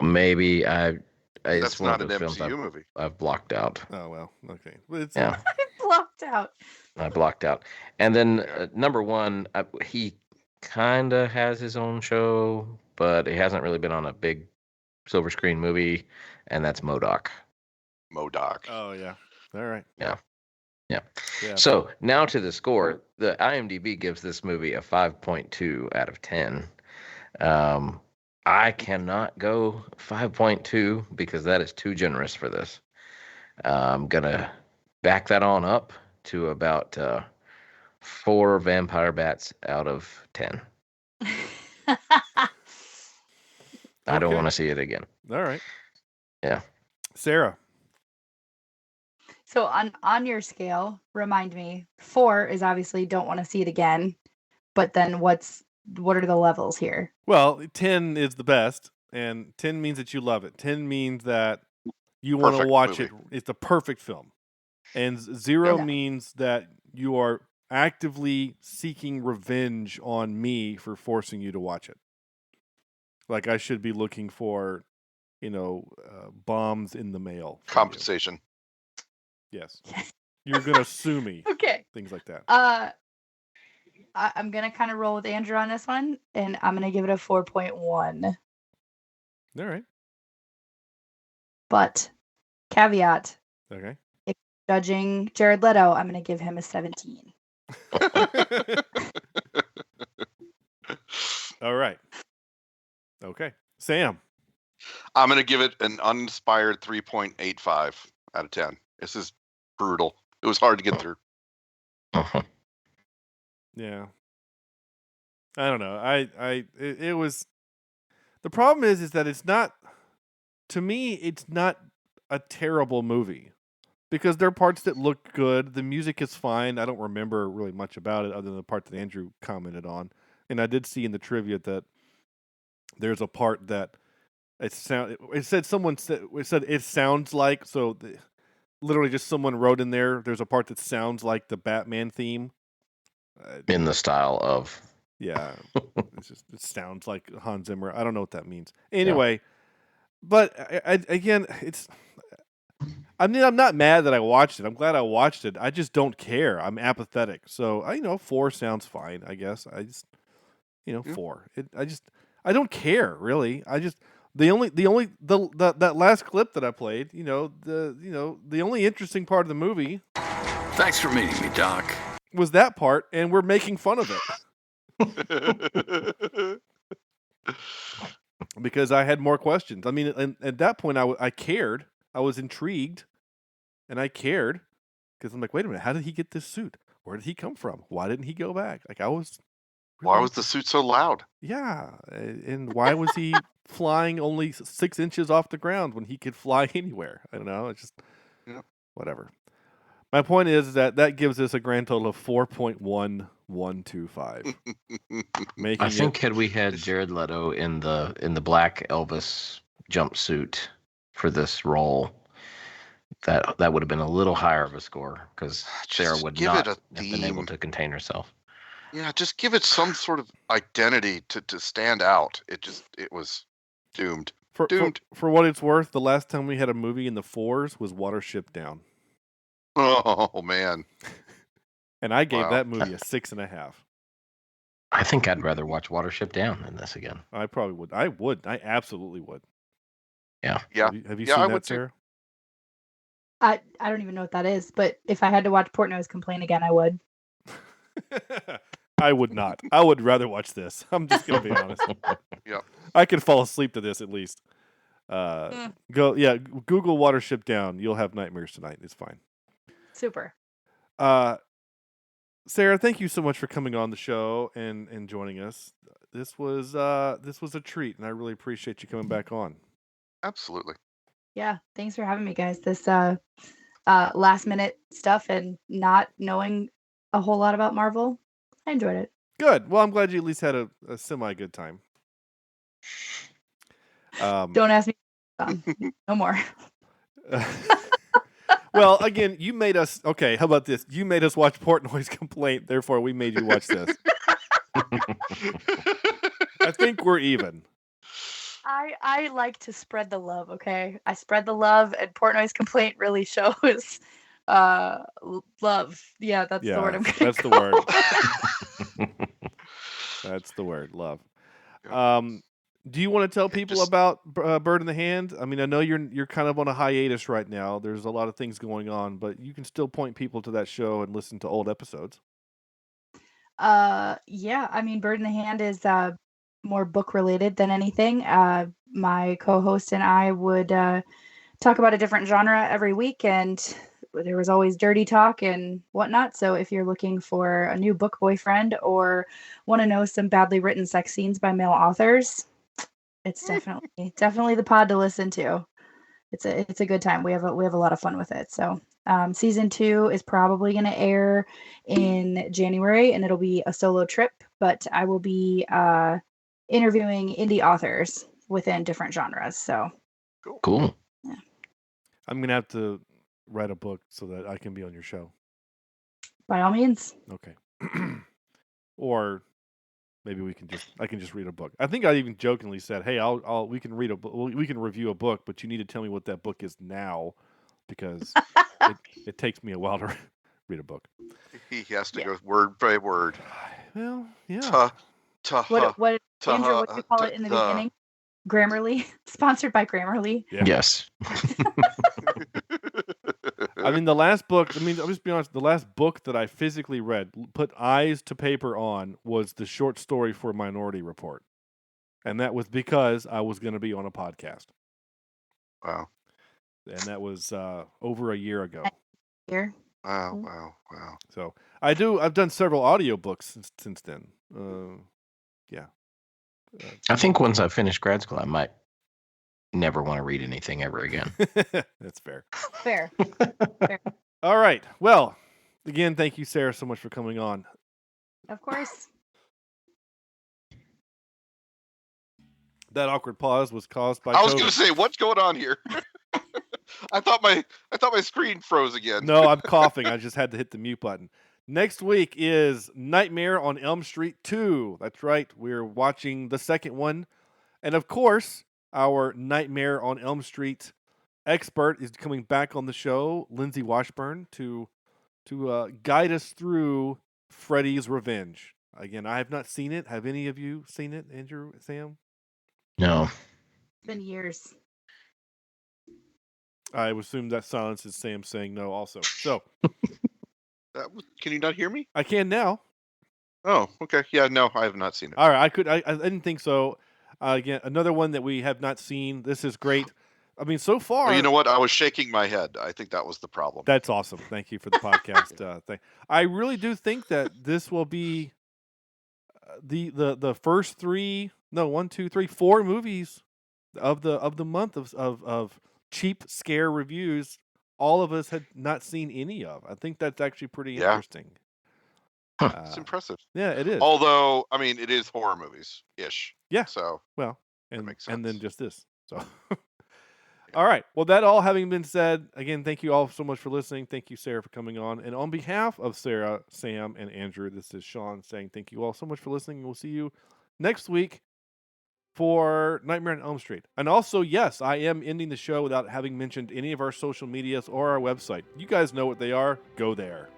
Maybe That's it's one not of an those films MCU movie. I've blocked out. Oh, well, okay. Well, it's, Yeah. Blocked out. I blocked out. And then number 1, he kind of has his own show, but he hasn't really been on a big silver screen movie, and that's MODOK. MODOK. Oh, yeah. All right. Yeah. Yeah. So now to the score. The IMDb gives this movie a 5.2 out of 10. I cannot go 5.2 because that is too generous for this. I'm going to back that on up to about 4 vampire bats out of 10. I don't want to see it again. All right. Yeah. Sarah. So on your scale, remind me, 4 is obviously don't want to see it again, but then what are the levels here? Well, 10 is the best, and 10 means that you love it. 10 means that you want to Perfect watch movie. it. It's a perfect film. And 0 means that you are actively seeking revenge on me for forcing you to watch it. Like I should be looking for, bombs in the mail. Compensation. Yes. You're going to sue me. Okay. Things like that. I'm going to kind of roll with Andrew on this one, and I'm going to give it a 4.1. All right. But, caveat, Okay. if judging Jared Leto, I'm going to give him a 17. All right. Okay. Sam. I'm going to give it an uninspired 3.85 out of 10. This is brutal. It was hard to get through. Yeah. I don't know. It was, the problem is that it's not, to me, it's not a terrible movie because there are parts that look good. The music is fine. I don't remember really much about it other than the part that Andrew commented on. And I did see in the trivia that there's a part that it said it sounds like, so literally just someone wrote in there's a part that sounds like the Batman theme. In the style of. Yeah. It sounds like Hans Zimmer. I don't know what that means. Anyway, but again, I'm not mad that I watched it. I'm glad I watched it. I just don't care. I'm apathetic. So, 4 sounds fine, I guess. I just, 4. I don't care, really. That last clip that I played, the only interesting part of the movie. Thanks for meeting me, Doc. Was that part, and we're making fun of it. Because I had more questions. I mean, and at that point, I cared. I was intrigued, and I cared because I'm like, wait a minute, how did he get this suit? Where did he come from? Why didn't he go back? Like I was. Why was the suit so loud? Yeah, and why was he flying only 6 inches off the ground when he could fly anywhere? I don't know. It's just whatever. My point is that gives us a grand total of 4.1125. I think had we had Jared Leto in the black Elvis jumpsuit for this role, that would have been a little higher of a score because Sarah would not have been able to contain herself. Yeah, just give it some sort of identity to stand out. It was doomed. Doomed. For what it's worth, the last time we had a movie in the 4s was Watership Down. Oh man! And I gave that movie a 6.5. I think I'd rather watch Watership Down than this again. I probably would. I would. I absolutely would. Yeah. Yeah. Have you seen that, Sarah? I don't even know what that is, but if I had to watch Portnoy's Complaint again, I would. I would not. I would rather watch this. I'm just gonna be honest. Yep. I could fall asleep to this at least. Google Watership Down. You'll have nightmares tonight. It's fine. Super. Sarah, thank you so much for coming on the show and joining us. This was a treat, and I really appreciate you coming back on. Absolutely. Yeah, thanks for having me, guys. This last minute stuff and not knowing a whole lot about Marvel, I enjoyed it. Good. Well, I'm glad you at least had a semi good time. Don't ask me. No more. Well, again, you made us. Okay, how about this? You made us watch Portnoy's Complaint. Therefore, we made you watch this. I think we're even. I like to spread the love, okay? I spread the love, and Portnoy's Complaint really shows love. Yeah, that's the word I'm gonna That's the word. That's the word, love. Do you want to tell people about Bird in the Hand? I mean, I know you're kind of on a hiatus right now. There's a lot of things going on, but you can still point people to that show and listen to old episodes. Yeah, I mean, Bird in the Hand is more book related than anything. My co-host and I would talk about a different genre every week, and there was always dirty talk and whatnot. So if you're looking for a new book boyfriend or want to know some badly written sex scenes by male authors, it's definitely the pod to listen to. It's a good time. We have a lot of fun with it. So season 2 is probably going to air in January, and it'll be a solo trip, but I will be interviewing indie authors within different genres. So cool. Yeah. I'm going to have to write a book so that I can be on your show. By all means. Okay. Or maybe I can just read a book. I think I even jokingly said, "Hey, we can read a book. We can review a book, but you need to tell me what that book is now, because it takes me a while to read a book." He has to go word by word. Well, yeah. What Andrew, what do you call it in the beginning? Grammarly, sponsored by Grammarly. Yeah. Yes. I mean, the last book. I mean, I'll just be honest. The last book that I physically read, put eyes to paper on, was the short story for Minority Report, and that was because I was going to be on a podcast. Wow. And that was over a year ago. Wow. So I've done several audiobooks since then. Yeah. I think once I finish grad school, I might never want to read anything ever again. That's fair. Fair. All right. Well, again, thank you, Sarah, so much for coming on. Of course. That awkward pause was caused by I was COVID. going to say, what's going on here? I thought my screen froze again. No, I'm coughing. I just had to hit the mute button. Next week is Nightmare on Elm Street 2. That's right. We're watching the second one. And of course, our Nightmare on Elm Street expert is coming back on the show, Lindsay Washburn, to guide us through Freddy's Revenge. Again, I have not seen it. Have any of you seen it, Andrew, Sam? No. It's been years. I assume that silence is Sam saying no also. So... Can you not hear me? I can now. Oh, okay. Yeah, no, I have not seen it. All right, I didn't think so. Again, another one that we have not seen. This is great. I mean, so far. Well, you know what? I was shaking my head. I think that was the problem. That's awesome. Thank you for the podcast thing. I really do think that this will be the first 4 movies of the month of cheap scare reviews. All of us had not seen any of. I think that's actually pretty interesting. It's impressive. Yeah, it is. Although, I mean, it is horror movies ish. Yeah. So well, that makes sense. And then just this. So, all right. Well, that all having been said, again, thank you all so much for listening. Thank you, Sarah, for coming on. And on behalf of Sarah, Sam, and Andrew, this is Sean saying thank you all so much for listening. And we'll see you next week for Nightmare on Elm Street. And also, yes, I am ending the show without having mentioned any of our social medias or our website. You guys know what they are. Go there.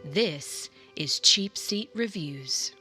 This is Cheapseat Reviews.